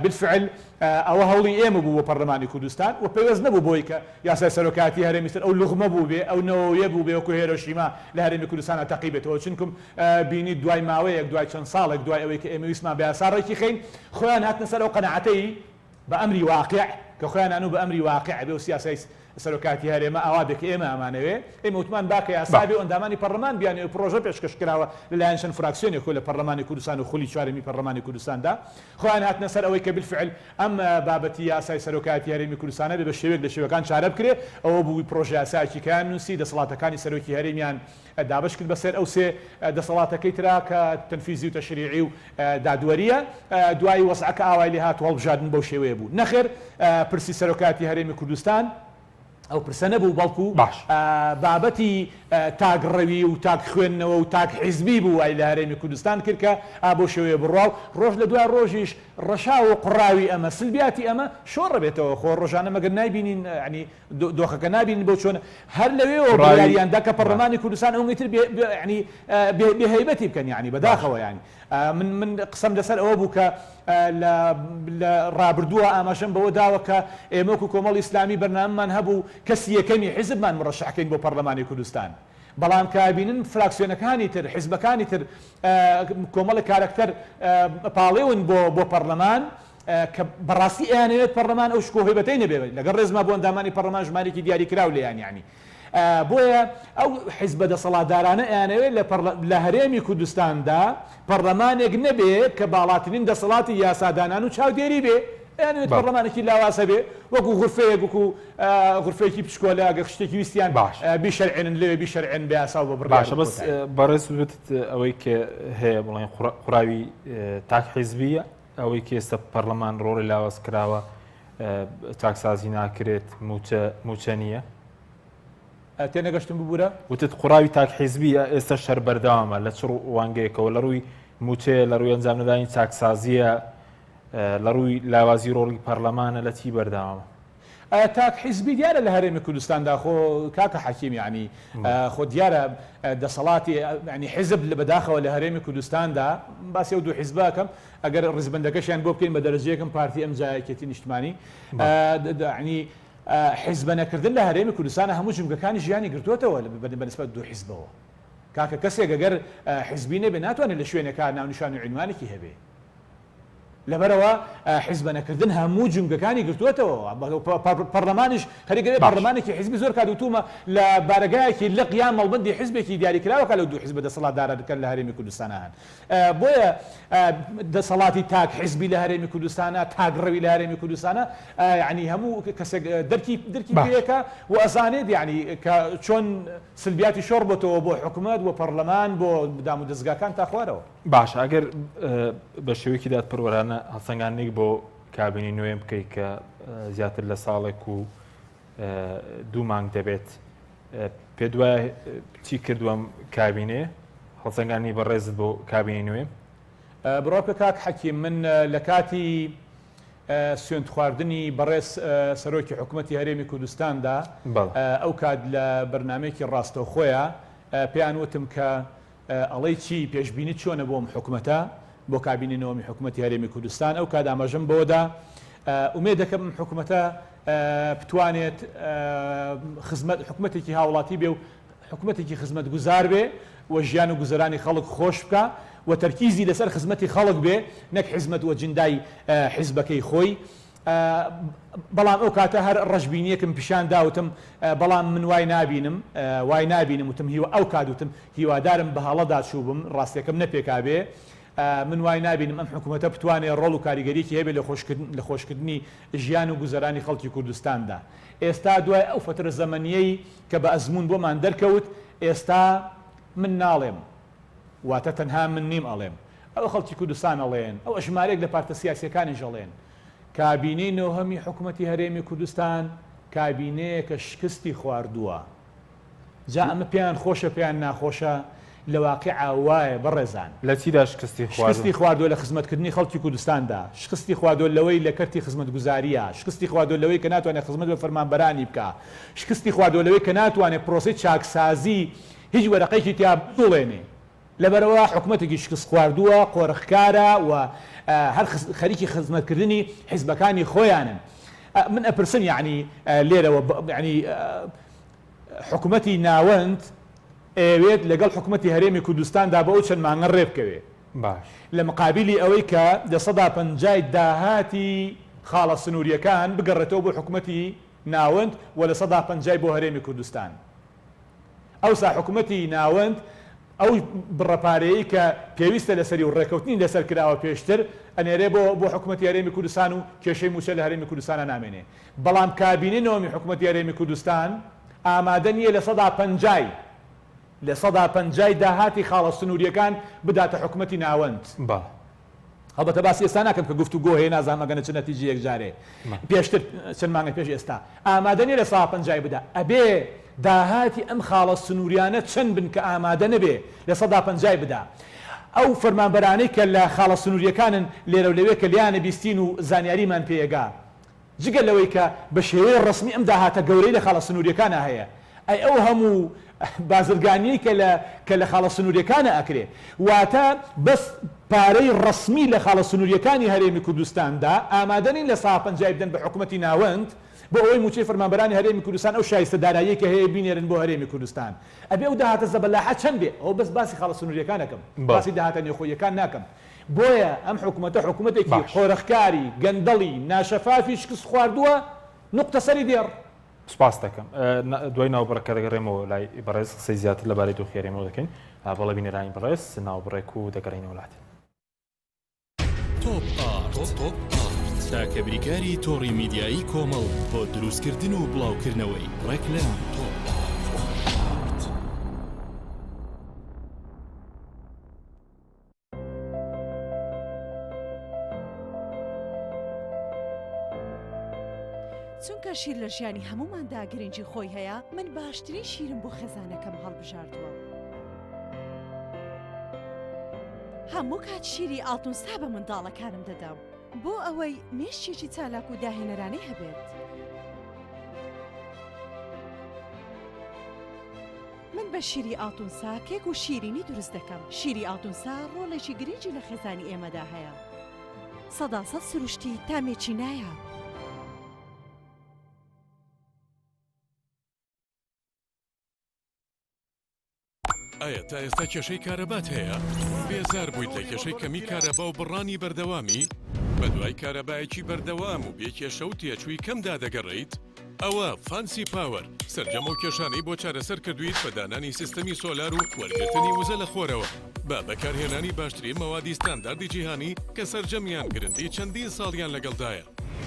بالفعل ئەوە هەوڵی ئێمە بوو بۆ پەرلەمانی کوردستان و پێوەست نەبوو بۆی کە یاسای سەرۆکاتی هەرێمی سەر ئەو لوغمە بوو بێ ئەو نەوەیە بوو بێ وەکو هێرۆشیما لە هەرێمی کوردستانە تەقیبێتەوە چونکم بینی دوای ماوەیەک دوای چەند ساڵێک دوای ئەوەی کە ئێمە ویستمان بە یاسا ڕێکی خەین خۆیان هاتنە سەر ئەو قەنەعەتەی بە ئەمری واقع کە خۆیان ئەنوو بە ئەمری واقع بێ و سیاسەی سەرۆکاتی هەرێمە ئاوابێک ئێمە ئەمانەوێ ئێمە وتمان باکە یاسابی ئەندامانی پەرلەمان بیانێ پرۆژە پێشکەشکراوە لەلایەن چەند فراکسیۆنێک لە پەرلەمانی کوردستان و خولی چوارەمی پەرلەمانی کوردستاندا خۆیان هاتنە سەر ئەوەی کە بالفعل ئەم بابەتی یاسای سەرۆکاتی هەرێمی کوردستانە بە شێوەیەک لە شێوەکان چارە بکرێ ئەوە بووی پرۆژە یاسایەکی کیان نووسی دەسەڵاتەکانی سەرۆکی هەرێمیان دابش کرد بەسەر ئەو سێ دەسەڵاتەکەی ترا کە تەنفیزی و تەشریعی و دادوەریە دوای وەسعەکە ئاوای لێ هات هەڵبژاردن بەو شێوەیە بوو نەخێر پرسی سەرۆکاتی هەرێمی کوردستان ئەو پرسە نەبوو بەڵکو بابەتی تاگڕەوی و تاک خوێندنەوە و تاک حیزبی بوو وای لە هەرێمی کوردستان کرد کە بۆ شێوەیە بڕاو ڕۆژ لە دوای ڕۆژیش ڕەشا و قڕاوی ئەمە سلبیاتی ئەمە شۆڕە بێتەوە خۆ ڕۆژانە مەگەر نایبینین ینی دۆخەکە نابینین بۆ چۆن هەر لەوێەوە ڕاییاندا کە پەرلەمانی کوردستان ئەوەیتر ینی بێهەیبەتی بکەن ینی بەداخەوە ینی من قسەم لەسەر ئەوە بوو کە لە ڕابردووە ئاماژەم بەوە داوە کە ئێمەکو کۆمەڵی ئیسلامی بەرنامەمان هەبوو کەسی یەکەمی حیزبمان مڕەشحکەین بۆ پەرلەمانی کوردستان بەڵام کابینن فراکسیۆنەکانی تر حیزبەکانی تر کۆمەڵی کارکتەر پاڵێون بۆ پەرلەمان کە بەڕاستی ئەیانەوێت پەرلەمان ئەو شکۆهێبەتەی نەبێت لەگەڵ ڕێزما بۆ ئەندامانی پەرلەمان ژمارێکی دیاری کراو لێیان یانی بۆیە ئەو حیزبە دەسەڵاتدارانە ئەیانەوێت لە هەرێمی کوردستاندا پەرلەمانێک نەبێت کە باڵاترین دەسەڵاتی یاسادانان و چاودێری بێ ئەیانەوێت پەرلەمانێکی لاواسە بێ وەکو غورفەیەک وەکو غورفەیەکی پشکۆلە ئەگەر شتێکی ویستیان بیشەرعێنن لەوێ بیشەرعێن بە یاسا و بە باشە بەس بەڕێز وتت ئەوەی کە هەیە بڵێن خوراوی تاک حیزبیە ئەوەی کە ئێستا پەرلەمان ڕۆڵی لاواز کراوە چاکسازی ناکرێت موچە نییە تێنەگەشتم ببوورە وتت قوراوی تاک حیزبیە ئێستا شەر بەردەوامە لە چڕ وانگەیەکەوە لە ڕووی موچێ لە ڕووی ئەنجام نەدانی چاکسازیە لە ڕووی لاوازی ڕۆڵی پەرلەمانە لە چی بەردەوامە تاک حیزبی دیارە لە هەرێمی کوردستاندا خۆ کاکە حەکیم یعنی خۆ دیارە دەسەڵاتی ینی حیزب لە بەداخەوە لە هەرێمی کوردستاندا باسی ئەو دوو حیزبەکەم ئەگەر ڕیزبندەکەشیان بۆ بکەین بە دەرەجەیەکم پارتی ئەم جایەکێتی نیشتمانی ینی حیزبە نەکردن لە هەرێمی کوردستانە هەموو جنگەکانی ژیانی گرتووەتەوە بەنسبەت دوو حیزبەوە کاکە کەسێک ئەگەر حیزبی نەبێ ناتوانێت لە شوێنێکا ناونیشان و عنوانێکی هەبێ لەبەرەوە حیزبە نەکردن هەموو جنگەکانی گرتووەتەوە پەرلەمانیش خەریکەوێت پەرلەمانێکی حیزبی زۆر کاتوتومە لە بارگایەکی لە قیام مەڵبەندی حیزبێکی دیاریکراوە کە لە دوو حیزبە دەسەڵاتدارە دەکەن لە هەرێمی کوردستانە هەن بۆیە دەسەڵاتی تاک حیزبی لە هەرێمی کوردستانە تاگڕەوی لە هەرێمی کوردستانە ینی هەموو کەسێک دەرکی پێەکە و ئەزانێت ینی کە چۆن سلبیاتی شۆڕ بۆتەوە بۆ حکوومەت بۆ پەرلەمان بۆ دام و دەستگاکان تا خوارەوە باشە ئەگەر بە شێوەیەکی دادپەروەرانە هەڵسەنگانێک بۆ کابینی نوێم بکەیت کە زیاتر لە ساڵێک و دوو مانگ دەبێت پێ دوای چی کردووەم کابینێ هەڵسەنگانی بەڕێزت بۆ کابینی نوێ بڕۆکە کاک حەکیم من لە کاتی سوێند خواردنی بەڕێز سەرۆکی حکوومەتی هەرێمی کوردستاندا ئەو کات لە بەرنمەیەکی ڕاستەوخۆیە پێیان وتم کە ئەڵەی چی پێشبینی چۆنە بۆم حکوومەتە بۆ کابینینەوەمی حکوومەتی هەرێمی کوردستان ئەو کات ئاماژەم بۆدا ئومێد دەکەم حکوومەتە بتوانێت حکوومەتێکی هاوڵاتی بێ و حکوومەتێکی خزمەت گوزار بێ و ژیان و گوزەرانی خەڵک خۆش بکە و تەرکیزی لەسەر خزمەتی خەڵک بێ نەک حزمەت و جندای حیزبەکەی خۆی بەڵام ئەو کاتە هەر ڕەشبینیەکم پیشان داوتم بەڵام من وای نابینم وتم ئەو کات وتم هیوادارم بە هەڵەدا چووبم ڕاستیەکەم نەپێکابێ من وای نابینم ئەم حکوومەتە بتوانێت ڕۆڵ و کاریگەریکی هەبێ لە خۆشکردنی ژیان و گوزەرانی خەڵکی کوردستاندا ئێستا دوای ئەو فترە زەمەنیەی کە بە ئەزمون بۆمان دەرکەوت ئێستا من ناڵێم واتە تەنها من نیم ئەڵێم ئەو خەڵکی کوردستان ئەڵێن ئەو ژمارەیەک لە پارتە سیاسیەکانی ژەڵێن کابینەی نۆهەمی حکوومەتی هەرێمی کوردستان کابینەیەکە شکستی خواردووە جا ئەمە پێیان خۆشە پێیان ناخۆشە لە واقعا وایە بەڕێزان لە چیدا شکستی خواردووە لە خزمەتکردنی خەڵکی کوردستاندا شکستی خواردووە لەوەی لە کەرتی خزمەت گوزاریە شکستی خواردووە لەوەی کە ناتوانێت خزمەت بە فەرمانبەرانی بکە شکستی خواردووە لەوەی کە ناتوانێت پرۆسی چاکسازی هیچ وەرەقەیەکی تیا بڵێنێ لەبەرەوە حکوومەتێکی شکست خواردووە قۆرەخکارە و هەر خەریکی خزمەتکردنی حیزبەکانی خۆیانن من ئەپرسن یعنی لێرەوە ینی حکوومەتی ناوەند ئەوێت لەگەڵ حکوومەتی هەرێمی کوردستاندا بە ئەو چەند مانگە ڕێبکەوێ لە مقابلی ئەوەی کە 150 داهاتی خاڵە سنووریەکان بگەڕێتەوە بۆ حکوومەتی ناوەند و لە 150 بۆ هەرێمی کوردستان. ئەوسا حکوومەتی ناوەند ئەو بڕەپارەیە کە پێویستە لەسەری و ڕێکەوتنی لەسەر کراوە پێشتر ئەنێرێ بۆ حکوومەتی هەرێمی کوردستان و کێشەی موچە لە هەرێمی کوردستانە نامێنێ. بەڵام کابینەوەمی حکوومەتی هەرێمی کوردستان ئامادە نییە لە 150 داهاتی خاڵە سنووریەکان بداتە حکوومەتی ناوەند. هەڵبەتە باسی ئێستا ناکەم کە گفتوگۆ هەیە نازانمەگەنە چ نەتیجە یەکجارێ پێشتر چەند مانگە پێش ئێستا ئامادە نیە لە 150 بدا. ئەبێ داهاتی ئەم خاڵە سنووریانە چەند بن کە ئامادە نەبێ لە 150 بدا. ئەو فەرمانبەرانەی کە لە خاڵە سنووریەکانن لێرە و لەوێ کە لیانە بیستین و زانیاریمان پێیەگا جگەل لەوەی کە بە شێوەیە ڕسمی ئەم داهاتە گەورەی لە خاڵە سنووریەکانە هەیە. ئەی ئەو هەموو بازرگانی کە لە خاڵە سنووریەکانە ئەکرێ واتە بەس پارەی ڕسمی لە خاڵە سنووریەکانی هەرێمی کوردستاندا ئامادەنین لە 150 بدەن بە حکوومەتی ناوەند بۆ ئەوەی موچەی فەرمانبەرانی هەرێمی کوردستان ئەو شایستە دارایی کە هەیە بینێرن بۆ هەرێمی کوردستان. ئەبێ ئەو داهاتە زەبەلاحە چەند بێ. ئەو بەس باسی خاڵە سنووریەکانەکەم باسی داهاتە نێخۆییەکان ناکەم. بۆیە ئەم حکوومەتێکی خۆرەخکاری گەندەڵی ناشەفافی شکست خواردووە نقطە سەری دێڕ. سپاس دەکەم. دوای ناوبڕەکە دەگەڕێمەوە لای بەڕێز قسەی زیاتر لەبارەی دو خێرێمەوە دەکەین بەڵێ بینەرانی بەڕێز ناوبڕێک و دەگەڕینەوە وڵاتین. تۆپ ئارت چاکە بریکاری تۆڕی میدیایی کۆمەڵ بۆ دروستکردن و بڵاوکردنەوەی ڕێکلام تۆپ ئارت. چونکە شیر لە ژیانی هەموماندا گرنگی خۆی هەیە من باشترین شیرم بۆ خێزانەکەم هەڵبژاردووە. هەموو کات شیری ئاڵتونسا بە منداڵەکانم دەدام بۆ ئەوەی مێشتێکی چالاک و داهێنەرانەی هەبێت. من بە شیری ئاڵتونسا کێک و شیرینی دروست دەکەم. شیری ئاڵتونسا ڕۆڵێکی گرنگی لە خێزانی ئێمەدا هەیە. 100% سروشتی تامێکی نایە. ئایا تا ئێستا کێشەی کارەبات هەیە؟ بێزار بوویت لە کێشەی کەمی کارەبا و بڕانی بەردەوامی؟ بە دوای کارەبایەکی بەردەوام و بێکێشە و تێچووی کەمدا دەگەڕێیت؟ ئەوە فانسی پاوەر سەرجەمە و کێشانەی بۆ چارەسەر کردویت بە دانانی سیستەمی سۆلار و وەرگرتنی وزە لە خۆرەوە بە بەکارهێنانی باشترین مەوادی ستانداردی جیهانی کە سەرجەمیان گرنگی چەندین ساڵیان لەگەڵدایە.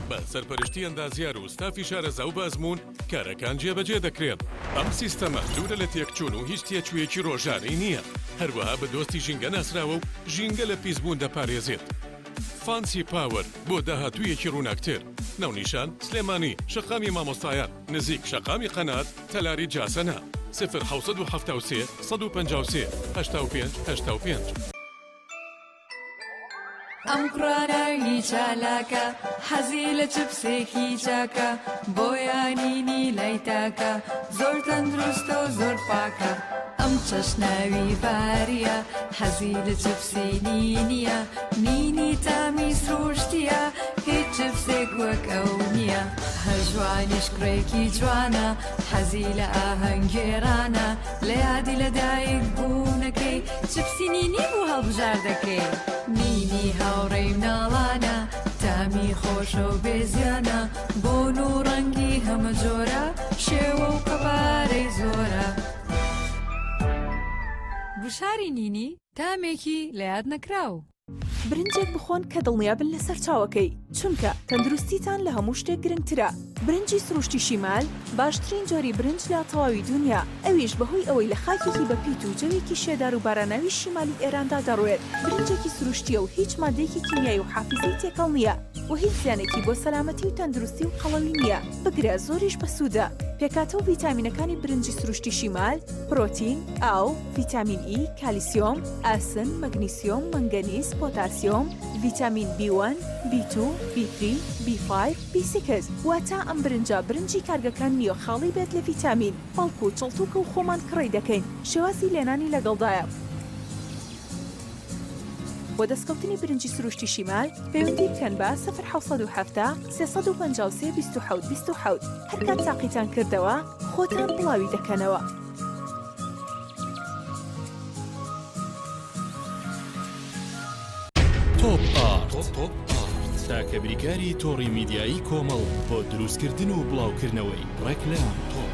بە سەرپەرشتی ئەندازیار و ستافی شارەزا و بازمون کارەکان جێبەجێ دەکرێن. ئەم سیستەمە دوورە لە تێکچوون و هیچ تێچوویەکی ڕۆژانەی نییە. هەروەها بە دۆستی ژینگە ناسراوە و ژینگە لە پیسبوون دەپارێزێت. فانسی پاوەر بۆ داهاتوویەکی ڕووناکتر. ناونیشان سلێمانی شەقامی مامۆستایان نزیک شەقامی قەنات تەلاری جاسەنە 0 153 85 85. ئەم قڕاناوی چالاکە حەزی لە چپسێکی چاکە بۆیانینی لای تاکە زۆر تەندروستە و زۆر پاکە. ئەم چەشناوی باریە حەزی لە چپسی نینیە نینی تامی سروشتیە هیچ چپسێک وەک ئەو نییە. هەر جوانیش کوڕێکی جوانە حەزی لە ئاهەنگێرانە لە یادی لەدایک بوونەکەی چپسی نینی بوو هەڵبژار دەکەی. نینی هاوڕێی مناڵانە تامی خۆشە و بێزیانە بۆن و ڕەنگی هەمە جۆرە شێوە و قەبارەی زۆرە. گوشاری نینی تامێکی لە یاد نەکراو. برنجێک بخۆن کە دڵنیابن لەسەر چاوەکەی چونکە تەندروستیتان لە هەموو شتێک گرنگترە. برنجی سروشتی شیمال باشترین جۆری برنج لە تەواوی دنیا. ئەویش بەهۆی ئەوەی لە خاکێکی بەپیت و جەوێکی شێدار و باراناوی شیمالی ئێراندا دەڕوێت. برنجێکی سروشتیە و هیچ مادەیەکی کیمیایی و حافزەی تێکەڵ نییە و هیچ زیانێکی بۆ سەلامەتی و تەندروستی و قەڵەوی نییە. بگرە زۆریش بەسوودە. پێکاتە و ڤیتامینەکانی برنجی سروشتی شیمال پرۆتین، ئاو، ڤیتامین ئی، کالیسیۆم، ئاسن، مەگنیسیۆم، مەنگەنیز، پۆتاسیۆم، ڤیتامین B1، B2، B3، B5، B6 واتە ئەم برنجی کارگەکان نییە خاڵی بێت لە ڤیتامین بەڵکو و چڵتوکە و خۆمان کڕی دەکەین. شێوازی لێنانی لەگەڵدایە. بۆ دەستکەوتنی برنجی سروشتی شیمال پەیوەندی بکەن بە 0 353 27 27 هەر کات تاقیتان کردەوە خۆتان بڵاوی دەکەنەوە. تۆپ ئارت چاکە بریکاری تۆڕی میدیایی کۆمەڵ بۆ دروستکردن و بڵاوکردنەوەی ڕێکلام تۆڕ.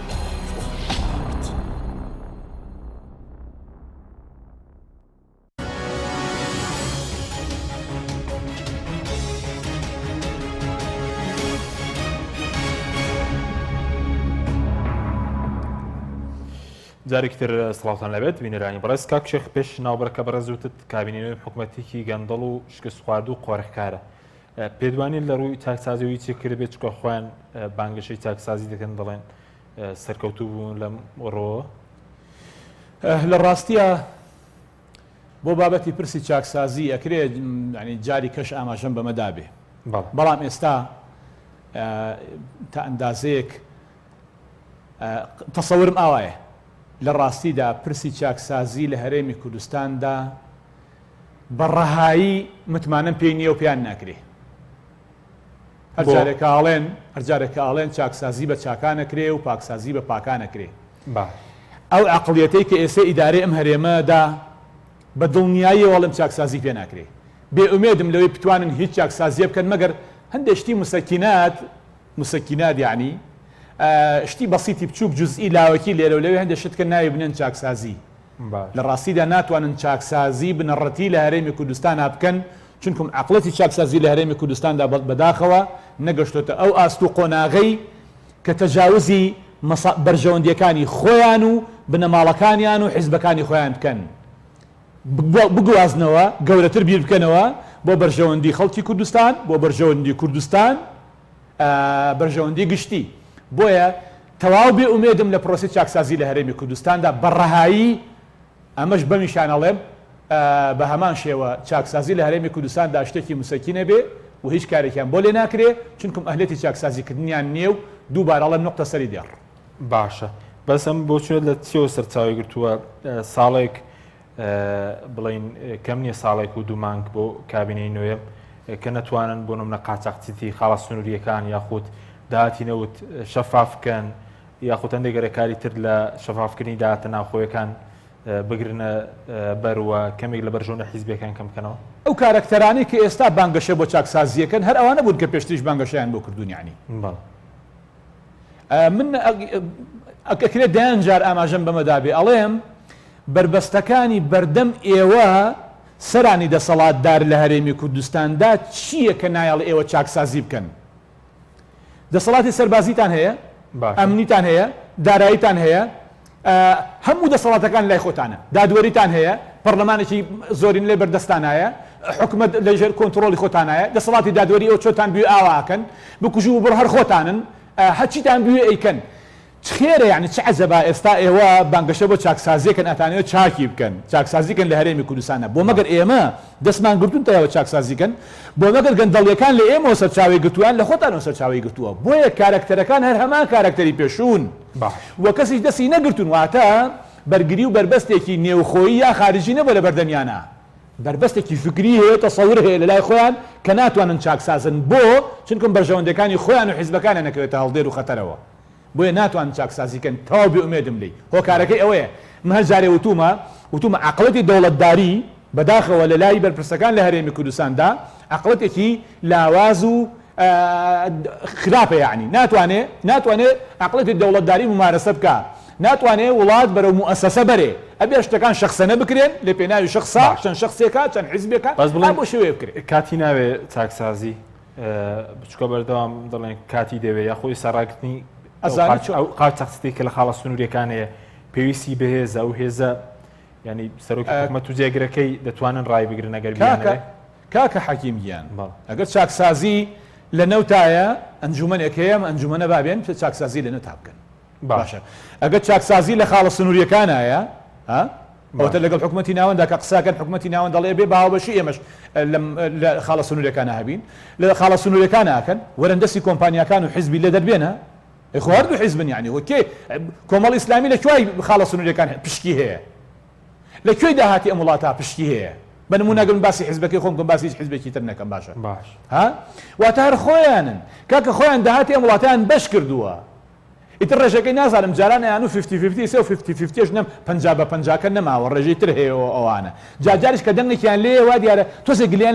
جارێکتر سڵاوتان لەبێت بینەرانی بەڕێز کاک شێخ پێش ناوبەرەکە بەڕێزوتت کابینەوەی حکوومەتێکی گەندەڵ و شکست خوارد و قۆڕەکارە پێدوانین لە ڕووی چاکسازیەوەی چی کرد بێت چکە خۆیان بانگەشەی چاکسازی دەکەن دەڵێن سەرکەوتوو بوون لەم ڕۆوە لە ڕاستیە بۆ بابەتی پرسی چاکسازی ئەکرێت جاری کەش ئاماژەم بەمەدا بێ بەڵام ئێستا تا ئەندازەیەک تەسەورم ئاوایە لە ڕاستیدا پرسی چاکسازی لە هەرێمی کوردستاندا بەڕەهایی متمانەم پێی نییە و پێیان ناکرێ هەرجارێکە ئاڵێن چاکسازی بە چاکانەکرێ و پاکسازی بە پاکانەکرێ ئەو عەقڵیەتەی کە ئێستا ئیدارەی ئەم هەرێمەدا بە دڵنیایی وەڵام چاکسازی پێ ناکرێ بێئومێدم لەوەی بتوانن هیچ چاکسازیە بکەن مەگەر هەندێک شتی مسەکینات یعنی شتی بەسیتی بچووک جزئی لاوەکی لێرە و لەوێ هەندێک شت کە ناوی بنێن چاکسازی لە ڕاستیدا ناتوانن چاکسازی بنەڕەتی لە هەرێمی کوردستاندا بکەن چونکم عەقڵەتی چاکسازی لە هەرێمی کوردستاندا بەداخەوە نەگەشتۆتە ئەو ئاست و قۆناغەی کە تەجاوزی بەرژەوەندیەکانی خۆیان و بنەماڵەکانیان و حیزبەکانی خۆیان بکەن بگوازنەوە گەورەتر بیر بکەنەوە بۆ بەرژەوەندی خەڵکی کوردستان بۆ بەرژەوەندی کوردستان بەرژەوەندی گشتی بۆیە تەواو بێ ئومێدم لە پرۆسی چاکسازی لە هەرێمی کوردستاندا بەڕەهایی ئەمەش بەمیشانەڵێم بە هەمان شێوە چاکسازی لە هەرێمی کوردستاندا شتێکی مسەکینە بێ و هیچ کارێکیان بۆ لێ ناکرێ چونکم ئەهلێتی چاکسازیکردنیان نییە و دووبارەڵەم نقطە سەری دێڕ باشە بەسم بۆ چێت لە چیەوە سەرچاوی گرتووە ساڵێک بڵین کەم نییە ساڵێک و دوو مانگ بۆ کابینەی نوێ کە نەتوانن بۆ نمونە قاچاقچیتی خاڵە سنووریەکان یاخود داهاتینەوت شەفافکەن یاخود هەندێک گەرەکاری تر لە شەفافکردنی داهاتە ناوخۆیەکان بگرنە بەروە کەمێک لە بەرژەوەندە حیزبەکان کەم بکەنەوە ئەو کارەکتەرانی کە ئێستا بانگەشە بۆ چاکسازیەکەن هەر ئەوانە بوون کە پێشتریش بانگەشیان بۆ کردوونیانی من ئەکرێت دایان جار ئاماژەم بەمەدا بێ ئەڵێم بربەستەکانی بەردەم ئێوە سەرانی دەسەڵاتدار لە هەرێمی کوردستاندا چییە کە نایەڵ ئێوە چاکسازی بکەن دەسەڵاتی سەربازیتان هەیە ئەمنیتان هەیە داراییتان هەیە هەموو دەسەڵاتەکان لای خۆتانە دادوەریتان هەیە پەرلەمانێکی زۆرین لێ بەردەستانایە حکومەت لەژێر کۆنتڕۆلی خۆتانایە دەسەڵاتی دادوەری ئەو چۆتان بوێ ئاواکەن بکوژ و بڕ هەر خۆتانن هەچیتان بوێ ئەیکەن خێرە یعنی چ عەجەبا ئێستا ئێوە بانگەشە بۆ چاکسازیەکەن ئەتانەوە چاکی بکەن چاکسازیکەن لە هەرێمی کوردستانە بۆ مەگەر ئێمە دەستمان گرتوون تەوە چاکسازیکەن بۆ مەگەر گەندەڵیەکان لە ئێمەوە سەرچاوی گرتووان لە خۆتانەوە سەرچاوی گرتووە بۆیە کارەکتەرەکان هەر هەمان کارەکتەری پێشوون وە کەسیش دەستی نەگرتوون واتە بەرگری و بربەستێکی نێوخۆیی یا خارجی نەبووە لە بەردەمیانە بربەستێکی فکری هەیە تەسەور هەیە لە لای خۆیان کە ناتوانن چاکسازن بۆ چونکم بەرژەوەندەکانی خۆیان و حیزبەکانیان نەکەوێتە هەڵدێر و خەتەرەوە بۆیە ناتوان چاکسازیکەن تەواو بێئومێدم لێی هۆکارەکەی ئەوەیە من هەر جارێ وتومە عەقڵەتی دەوڵەتداری بەداخەوە لە لای بەرپرسەکان لە هەرێمی کوردستاندا عەقڵەتێکی لاواز و خراپە یعنی ناتوانێت عەقڵەتی دەوڵەتداری ممارەسە بکە ناتوانێت وڵات بەرەو موئەسەسە بەرێ ئەبێ شتەکان شەخسەنە بکرێن لە پێناوی شەخسا چەند شەخسێکە چەند حیزبێکە بۆ شێوەیە بکرێت کاتی ناوێت چاکسازی بچکە بەردەوام دەڵێن کاتی دەوێت یا خۆی سەڕاگرتنی قاچاقچی کە لە خاڵە سنووریەکان هەیە پێویستی بەهێزە و هێزە ینی سەرۆکی حکومەت و جێگرەکەی دەتوانن ڕای بگرن ئەگەر بیانێ کاکە حەکیم گیان ئەگەر چاکسازی لە نەوتایە ئەنجومەنێک هەیە ئەنجومەنە بابێن پێ چاکسازی لە نەوتا بکەن باشە ئەگەر چاکسازی لە خاڵە سنووریەکانایە ئەوتە لەگەڵ حکومەتی ناوەندا کە قساکەن حکومەتی ناوەند دەڵێ بێ باوەشی ئێمەش لە خاڵە سنووریەکانە هەبین لە خاڵە سنووریەکان ناکەن وەرەندەسی کۆمپانیەکان و حیزبی لێ دەربێنە هەردوو حیزبن یعنی وەکێ کۆمەڵی ئیسلامی لەکوای خاڵە سنووریەکان پشکی هەیە لەکوێی داهاتی ئەم وڵاتە پشکی هەیە بە نمونەگەن باسی حیزبەکەی خۆم کەم باسی حیزبێکی تر نەکەم باشە باش واتە هەر خۆیانن کاکە خۆیان داهاتی ئەم وڵاتیان بەش کردووە ئیتر ڕێژەکەی نازانم جاران یان و 50 سێ و 50 نەم 50 بە 50کە نەماوە ڕێژەی تر هەیە ئەوانە جاجاریش کە دەنگێکیان لێ وا دیارە تۆزێک گلیان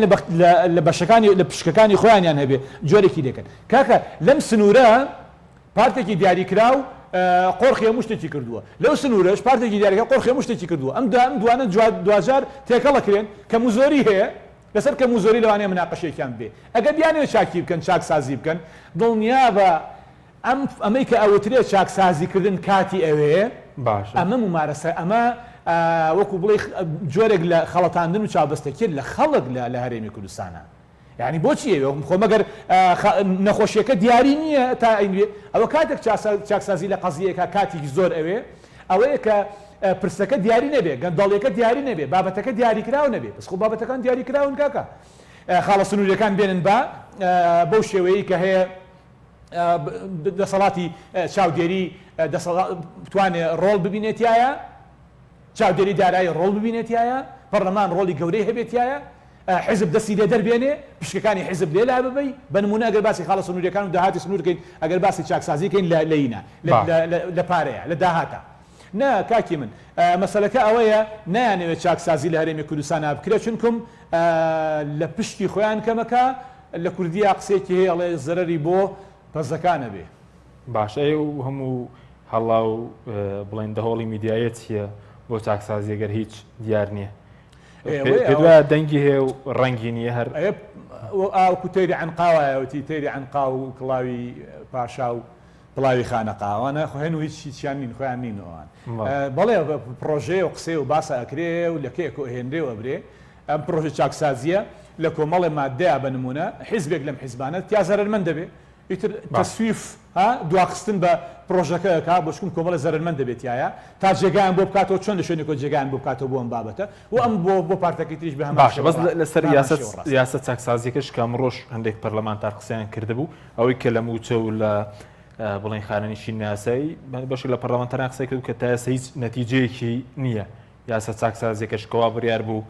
لە بەشەکانی لە پشکەکانی خۆیانیان هەبێ جۆرێکی دەکەن کاکە لەم سنوورە پارتێکی دیاریکراو قۆرخی هەموو شتێکی کردووە لەو سنوورەش پارتێکی دیاریکە قۆرخی هەموو شتێکی کردووە ئەم دوانە دوجار تێکەڵەکرێن کە موزۆری هەیە لەسەر کە موزۆری لەوانەیە مناقەشێکیان بێ ئەگەر بیانێ چاکی بکەن چاکسازی بکەن دڵنیا بە ئەمەی کە ئەوترێت چاکسازیکردن کاتی ئەوەیە ئەمە ممارەسە ئەمە وەکو بڵێ جۆرێک لە خەڵەتاندن و چاوبەستەکرد لە خەڵک لە هەرێمی کوردستانە یعنی بۆچی خۆ مەگەر نەخۆشیەکە دیاری نییە تا ئەوە کاتێک چاکسازی لە قەزیەکە کاتێکی زۆر ئەوەیە کە پرسەکە دیاری نەبێ گەندەڵیەکە دیاری نەبێ بابەتەکە دیاریکراو نەبێ بەس خۆ بابەتەکان دیاریکراون کاکە خاڵە سنوورەکان بێنن بەو شێوەیە کە هەیە دەسەڵاتی چاودێری بتوانێت ڕۆڵ ببینێتایە چاودێری دارایی ڕۆڵ ببینێتایە پەرلەمان ڕۆڵی گەورەی هەبێتایە حزب دەستی لێ دەربێنێ پشکەکانی حزب لێ لا ببەی بە نمونە ئەگەر باسی خاڵە سنوورەکان و داهاتی سنوورکەین ئەگەر باسی چاکسازیکەین لەینە لە پارەیە لە داهاتە نا کاکی من مەسەلەکە ئەوەیە نایانەوێت چاکسازی لە هەرێمی کوردستان بکرێ چونکم لە پشتی خۆیان کەمەکە لە کوردیا قسێکی هەیە ئەڵێ زەرەری بۆ پەزەکانە بێ باش و هەموو هەڵا و بڵێن دەهۆڵی میدیایەت هەیە بۆ چاکسازیەگەر هیچ دیار نییە پێدوایە دەنگی هەیە و ڕەنگی نییە هەر ئاوکو تەیری عنقاوایەوەتی تەیری عنقا و کڵاوی پاشا و پڵاوی خانەقاوانە هێن و هیچیان نین خۆیان نینەوەوان بەڵێ پرۆژێ و قسێ و باسە ئەکرێ و لەکەیەک هێنرێەوە برێ ئەم پرۆژە چاکسازیە لە کۆمەڵی مادەیە بە نمونە حیزبێک لەم حیزبانە تیا زەرمەند دەبێ ئیتر تەسویف دواخستن بە پرۆژەکەکە بۆشکم کۆمەڵە زەرمەند دەبێتایە تا جێگایان بۆ بکاتەوە چۆن لە شوێنێکۆ جێگایان بۆ بکاتەوە بۆ ئەم بابەتە و ئەم بۆ پارتەکەی تریش بە باشە بەس لەسەر یاسە چاکسازیەکەش کە ئەمڕۆژ هەندێک پەرلەمانتار قسەیان کردبوو ئەوەی کە لە موچە و لە بڵێن خانەنیشی ناسایی بەشی لە پەرلەمانتاران قسەی کرد کە تا ئێستا هیچ نەتیجەیەکی نییە یاسە چاکسازیەکەش کەوا بڕیار بوو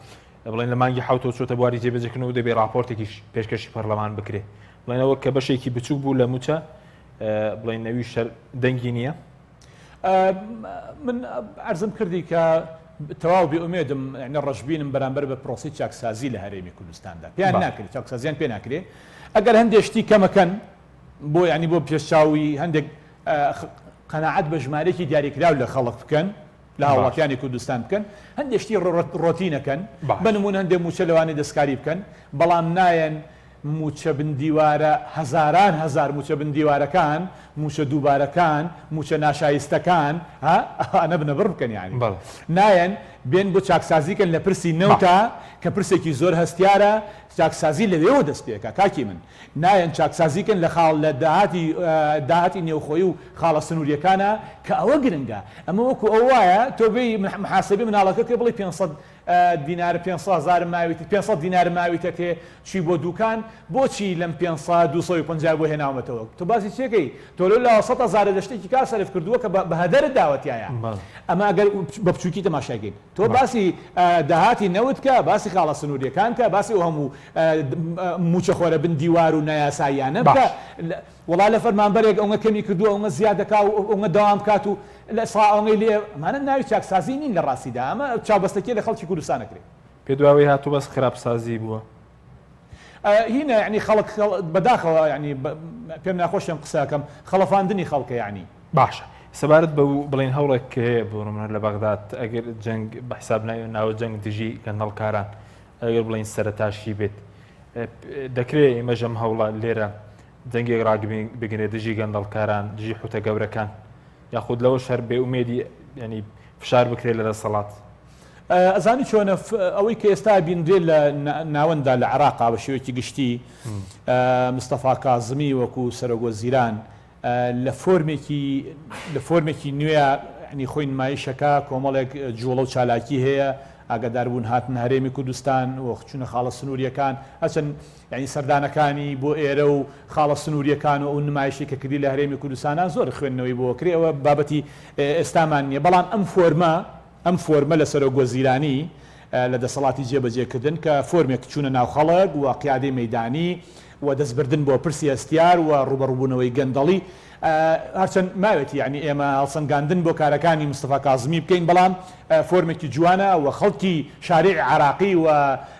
بڵێن لە مانگی حوتەوە چۆتە بواری جێبەجێکردنەوە دەبێت راپۆرتێکیش پێشکەشی پەرلەمان بکرێت بڵێنەوە کە بەشێکی بچوو بوو لە موچە بڵێن نەوی شەر دەنگی نییە من عەرزم کردی کە تەواو بێئومێدم ڕەشبینم بەرامبەر بە پرۆسی چاکسازی لە هەرێمی کوردستاندا پێیان ناکرێت چاکسازیان پێ ناکرێت ئەگەر هەندێشتی کەمەکەن بۆ ینی بۆ پێشچاوی هەندێک قەناعەت بە ژمارەیەکی دیاریکراو لە خەڵک بکەن لە هاوڵاتیانی کوردستان بکەن هەندێشتی ڕۆتینەکەن بە نمونە هەندێک موچە لەوانەیە دەستکاری بکەن بەڵام نایەن موچە بندیوارە هەزاران هەزار موچە بندیوارەکان موچە دووبارەکان موچە ناشایستەکان ئەنە بنەبڕ بکەن یانی نایەن بێن بۆ چاکسازیکەن لە پرسی نەوتە کە پرسێکی زۆر هەستیارە چاکسازی لەوێەوە دەست پێکە کاکی من نایەن چاکسازیکەن لە خاڵ لە داهاتی نێوخۆی و خاڵە سنووریەکانە کە ئەوە گرنگە ئەمە وەکو ئەو وایە تۆ بێی محاسبەی مناڵەکە کە بڵێ 500 دینار 500,000 ماویت 500 دینار ماویتە تێ چی بۆ دوکان بۆچی لەم 500 250 بۆ هێناومەتەوە تۆ باسی چێکەی تۆ لە 100,000 دەشتێکی کار سەرف کردووە کە بە هەدەرت داوەتیایە ئەمە ئەگەر بە بچووکی تەماشاگەین تۆ باسی داهاتی نەوت کە باسی خاڵە سنووریەکان کە باسی ئەو هەموو موچە خۆرە بن دیوار و نایاساییانە بکە وڵا لە فەرمانبەرێک ئەوە کەمی کردووە ئەوە زیادەکا و ئەوە داوام کات و لە ساڵی لێ ئەمانە ناوی چاکسازی نین لە ڕاستیدا ئەمە چاوبەستەکێ لە خەڵکی کوردستان نەکرێت پێ دواوەی هاتوو بەس خراپسازی بووە هینە ینی خەڵک بەداخەوە ینی پێم ناخۆشم قسەکەم خەڵەفاندنی خەڵکە یعنی باشە سەبارەت بە بڵێن هەوڵێک کە هەیە بۆ نمونە لە بەغداد ئەگەر جەنگ بە حساب ناوە جەنگ دژی گەندەڵکاران ئەگەر بڵێن سەرەتاشی بێت دەکرێت ئێمەژەم هەوڵە لێرە جەنگێک ڕاگبگرێ دژی گەندەڵکاران دژی حوتە گەورەکان یاخود لەوە شەر بێ ئومێدی ینی فشار بکرێت لە دەسەڵات ئەزانی چۆنە ئەوەی کە ئێستا بینرێت لە ناوەندا لە عێراقا بە شێوەیەکی گشتی مستەفا کازمی وەکو سەرۆگۆزیران لە فۆرمێکی نوێ ینی خۆی نمایشەکە کۆمەڵێک جوڵە و چالاکی هەیە ئاگاداربوون هاتن هەرێمی کوردستان و چونە خاڵە سنووریەکان هەچەند ینی سەردانەکانی بۆ ئێرە و خاڵە سنووریەکان و ئەو نمایشی کە کردی لە هەرێمی کوردستانە زۆر خوێندنەوەی بۆ کرێەوە بابەتی ئێستامان نییە بەڵام ئەم فۆرمە لە سەرۆگۆزیرانی لە دەسەڵاتی جێبەجێکردن کە فۆرمێک چوونە ناو خەڵک و قیادەی مەیدانی و دەستبردن بۆ پرسی ئەستیار و ڕوبەڕووبوونەوەی گەندەڵی هەرچەند ماوێتی یعنی ئێمە هەڵسەنگاندن بۆ کارەکانی مستەفا کاظمی بکەین بەڵام فۆرمێکی جوانە و خەڵکی شارع عراقی و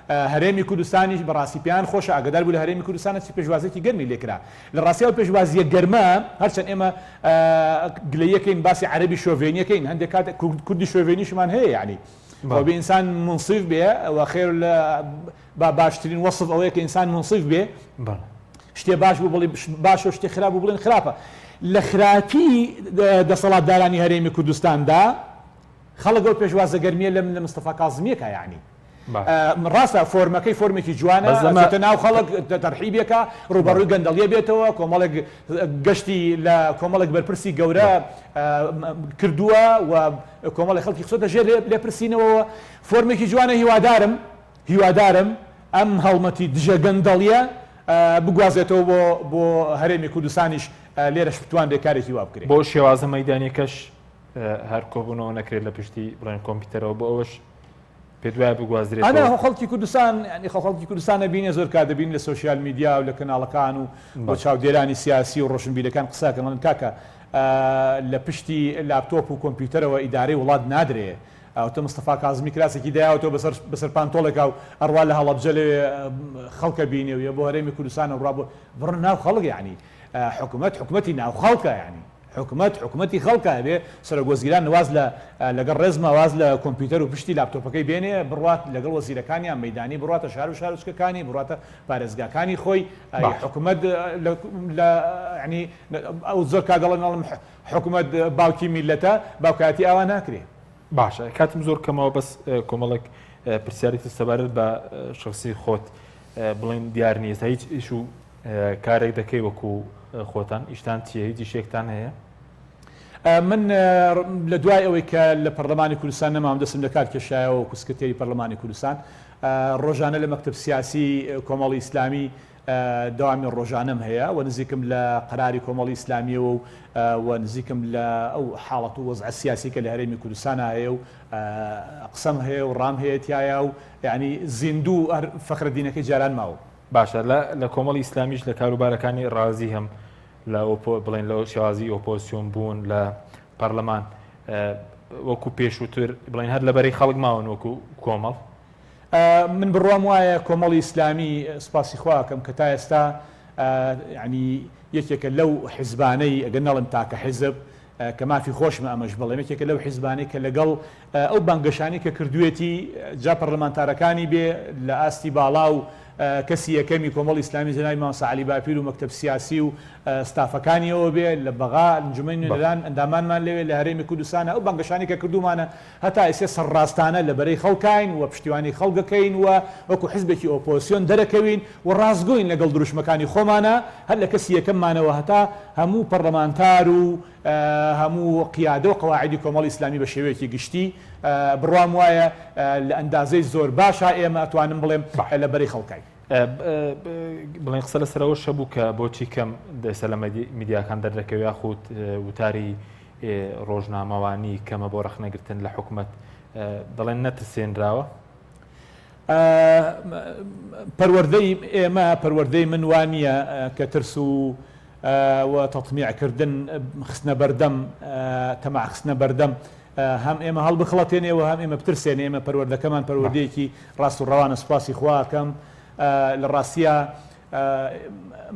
هەرێمی کوردستانی بەڕاستی پێیان خۆشە ئاگدار بوو لە هەرێمی کوردستانە چی پێشوازێکی گەرمی لێکرا لە ڕاستیەوە پێشوازیە گەرمە هەرچەند ئێمە گلەیەکەین باسی عەربی شۆڤێنیەکەین هەندێک کات کوردی شۆڤێنیشمان هەیە یعنی بۆ ئینسان منصف بێ و خێر لە باشترین وەصف ئەوەیە کە ئینسان منصف بێ شتێ باش بوو بڵێ باشە شتێ خراپ بوو بڵێن خراپە لە خراپی دەسەڵاتدارانی هەرێمی کوردستاندا خەڵک ئەو پێشوازە گەرمیە لە مستەفا کاظمیەکە یعنی ڕاستە فۆرمەکەی فۆرمێکی جوانە ناو خەڵک تەرحیبێکە ڕوبەڕووی گەندەڵیە بێتەوە کۆمەڵێک گەشتی لە کۆمەڵێک بەرپرسی گەورە کردووە و کۆمەڵی خەڵکی خسۆتە ژێر لێپرسینەوە فۆرمێکی جوانە هیوادارم ئەم هەڵمەتی دژە گەندەڵیە بگوازێتەوە بۆ هەرێمی کوردستانیش لێرەش بتوان بێکارێکی وا بکرێت بۆ شێوازە مەیدانیەکەش هەر کۆبوونەوە نەکرێت لە پشتی بڵێن کۆمپیوتەرەوە بۆ ئەوەش پێ دوای بگوازرێت ئەنا خەڵکی کوردستان ینی خەڵکی کوردستان دەبینێ زۆر کار دەبین لە سوشیال میدیا و لە کەناڵەکان و بۆ چاودێرانی سیاسی و ڕۆشنبیرەکان قساکەن کاکە لە پشتی لاپتۆپ و کۆمپیوتەرەوە ئیدارەی وڵات نادرێ ئەوتە مستەفا کاظمی کراسێکی دایاوەوە بەسەر پانتۆڵێکا و ئەڕوا لە هەڵەبجە لێ خەڵکە بینێویە بۆ هەرێمی کوردستان و ڕا بۆ بڕ ناو خەڵک یعنی حکومەتی ناو خەڵکە یعنی حکومەتی خەڵکە بێ سەرۆگۆزیران نواز لەگەڵ ڕێزمە واز لە کۆمپیوتەر و پشتی لاپتۆپەکەی بێنێ بڕات لەگەڵ وەزیرەکانیان مەیدانی بڕاتە شار و شارچکەکانی بڕاتە پارێزگاکانی خۆی حکومەت ینی ئەو زۆر کاگەڵێنڵم حکومەت باوکی میلەتە باوکاتی ئاوا ناکرێ باشە کاتم زۆر کەمەوە بەس کۆمەڵک پرسیارێتی سەبارەت بە شخصی خۆت بڵێن دیار نییە هیچ ئیش و کارێک دەکەی وەکو خۆتان ئیشتان چیە هیچی شێکتان هەیە؟ من لە دوای ئەوەی کە لە پەرلەمانی کوردستان نەمام دەستم لە کار کێشایەوە وەکو سکرتێری پەرلەمانی کوردستان ڕۆژانە لە مەکتەب سیاسی کۆمەڵی ئیسلامی داوامی ڕۆژانەم هەیە و نزیکم لە قەراری کۆمەڵی ئیسلامیەوە و نزیکم لە ئەو حاڵەت و وەزع سیاسی کە لە هەرێمی کوردستانە هەیە و قسەم هەیە و ڕام هەیە تایە و یعنی زیندوو فەخرەدینەکەی جاران ماوە باشە لە کۆمەڵی ئیسلامیش لە کاروبارەکانی ڕازی هەم لە بڵێن لە شێوازی ئۆپۆزیسیۆن بوون لە پەرلەمان وەکو پێشووتر بڵێن هەر لەبەری خەڵک ماون وەکو کۆمەڵ من بڕوام وایە کۆمەڵی ئیسلامی سپاسی خواکەم کە تا ئێستا ینی یەکێکە لەو حیزبانەی ئەگەر نەڵم تاکە حیزب کە مافی خۆشمە ئەمەش بڵێم یەکێکە لەو حیزبانەی کە لەگەڵ ئەو بانگەشانی کە کردوێتی جا پەرلەمانتارەکانی بێ لە ئاستی باڵا و کەسی یەکەمی کۆمەڵی ئیسلامی جەنابی مامۆستا عەلی باپیر و مەکتەب سیاسی و ستافەکانیەوە بێ لە بەغا ئەنجومەی نوێنەران ئەندامانمان لەوێ لە هەرێمی کوردستانە ئەو بانگەشانی کە کردومانە هەتا ئێستا سەرڕاستانە لەبەرەی خەڵکین و پشتیوانی خەڵگەکەین و وەکو حیزبێکی ئۆپۆزیسیۆن دەرەکەوین و ڕاستگۆین لەگەڵ دروشمەکانی خۆمانە هەر لە کەسی یەکەممانەوە هەتا هەموو پەرلەمانتار و هەموو قیادە و قەواعیدی کۆمەڵی ئیسلامی بە شێوەیەکی گشتی بڕوام وایە لە ئەندازەی زۆر باشە ئێمە ئەتوانم بڵێم لەبەرەی خەڵکین بڵێن قسە لەسەرەوە شەبوو کە بۆچی کەم دەسە لە میدیاکان دەردەکەوی یاخود وتاری ڕۆژنامەوانی کەمە بۆ ڕەخنەگرتن لە حکوومەت دەڵێن نەترسێنراوە پەروەردەی ئێمە پەروەردەی من وانە کە ترس و تەطمیعکردن خستنە بەردەم تەماع خستنە بەردەم هەم ئێمە هەڵبخڵەتێنێەوە هەم ئێمە بترسێنێ ئێمە پەروەردەکەمان پەروەردەیەکی ڕاست و ڕەوانە سوپاسی خواکەم لە ڕاستیە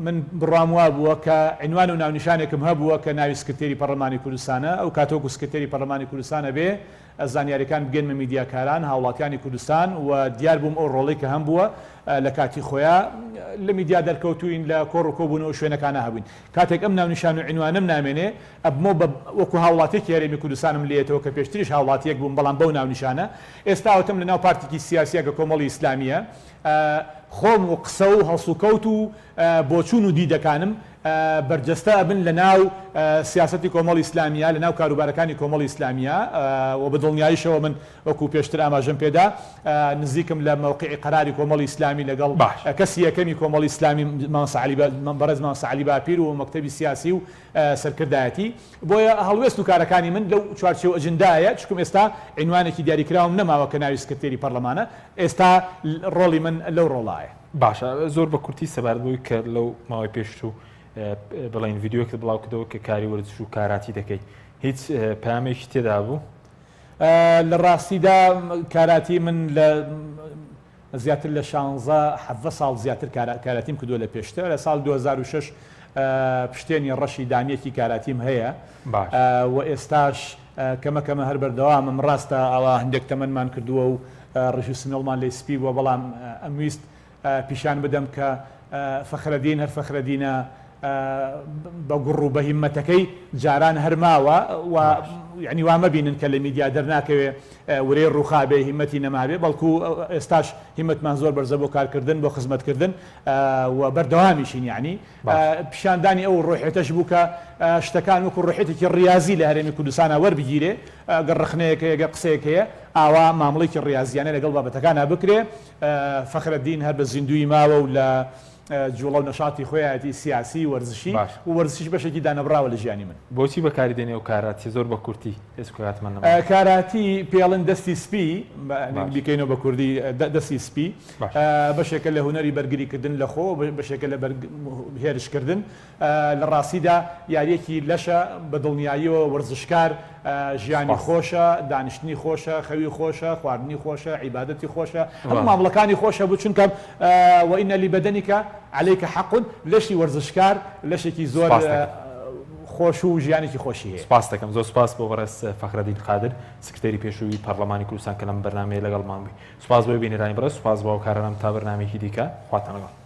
من بڕام وا بووە کە عنوان و ناونیشانێکم هەبووە کە ناوی سکرتێری پەرلەمانی کوردستانە ئەو کاتۆکو سکرتێری پەرلەمانی کوردستانە بێ زانیاریەکان بگەنمە میدیاکاران هاوڵاتیانی کوردستان و دیار بووم ئەو ڕۆڵی کە هەم بووە لە کاتی خۆیان لە میدیا دەرکەوتوین لە کۆڕ و کۆبوونەوە شوێنەکانە هەبووین کاتێک ئەم ناونیشان و عنوانم نامێنێ ئەبمەوە وەکو هاوڵاتێکی هەرێمی کوردستانم لێتەوە کە پێشتریش هاوڵاتیەک بووم بەڵام بەو ناونیشانە ئێستا وتم لە ناو پارتێکی سیاسیە کە کۆمەڵی ئیسلامیە خۆم و قسە و هەڵسوکەوت و بۆچوون و دیدەکانم بەرجەستە بن لە ناو سیاسەتی کۆمەڵی ئیسلامیە لە ناو کاروبارەکانی کۆمەڵی ئیسلامیە و بە دڵنیاییشەوە من وەکو پێشتر ئاماژەم پێدا نزیکم لە مەوقعی قەراری کۆمەڵی ئیسلامی لەگەڵ کەسی یەکەمی کۆمەڵی ئیسلامی بەڕێز مامۆستا عەلی باپیر و مەکتەبی سیاسی و سەرکردایەتی بۆیە هەڵوێست و کارەکانی من لەو چوارچێوە ئەجندایە چکم ئێستا عنوانێکی دیاریکراوم نەماوە کە ناوی سکرتێری پەرلەمانە ئێستا ڕۆڵی من لەو ڕۆڵایە باشە زۆر بە کورتی سەبارەت بووی کە لەو ماوەی پێشوو بڵین ڤیددیوەکە بڵاو کردەوە کە کاری وەرزش و کاراتی دەکەی هیچ پامێکی تێدا بوو لە ڕاستیدا کاراتی من لە زیاتر لە 16 ساڵ زیاتر کاراتیم کردووە لە پێشتر لە ساڵ 2006 پشتێنی ڕەشی دانیەتی کاراتیم هەیە و ئێستاش کەمەکەمە هەر بەردەوامم ڕاستە ئەوە هەندێک تەمەنمان کردووە و ڕژی سنەڵمان لێ سپی بووە بەڵام ئەمویست پیشان بدەم کە فەخرەدین هەر فەخرەدینە بە گوڕ و بە هیممەتەکەی جاران هەرماوە و یعنی وا مەبینن کە لە میدیا دەرناکەوێ وەرەی ڕووخابێ هیمەتی نەمابێ بەڵکو ئێستاش هیمەتمان زۆر بەرزە بۆ کارکردن بۆ خزمەتکردن و بەردەوامیشین یعنی پیشاندانی ئەو ڕۆحێتەش بوو کە شتەکان وەکو ڕۆحێتێکی ڕاضی لە هەرێمی کوردستانە وەربگیرێ گەڕخنەیەکە گە قسەیەکەیە ئاوا مامڵێکی ڕاضیانە لەگەڵ بابەتەکانە بکرێ فەخرەدین هەر بە زیندوی ماوە و لە جوڵە و نەشاتی خۆیەتی سیاسی وەرزشی و وەرزشیش بەشێکی دانەبراوە لە ژیانی من بۆچی بەکاری دێنێ و کاراتی زۆر بە کورتی هێزکاتمان کاراتی پێڵن دەستی سپی بیکەینەوە بە کوردی دەستی سپی بەشێکە لە هوەری بەرگریکردن لە خۆ بەشێکە لە هێرشکردن لە ڕاستیدا یاریەکی لەشە بە دڵنیاییەوە وەرزشکار ژیانی خۆشە دانیشتنی خۆشە خەوی خۆشە خواردنی خۆشە عیبادەتی خۆشە هەموو مامڵەکانی خۆشە بوو چونکە وئینە لیبەدەنیکە عەلەیکە حەقون لەشی وەرزشکار لەشێکی زۆر خۆش و ژیانێکی خۆشی هەیە سپاس دەکەم زۆر سپاس بۆ بەڕێز فەخرەدین قادر سکرتێری پێشووی پەرلەمانی کوردستان کە لەم بەرنامەیە لەگەڵمان بووی سپاس بۆ بینێرانی بەڕێز سپاس بۆ کارانم تا بەرنامێکی دیکە خواتان لەگەڵ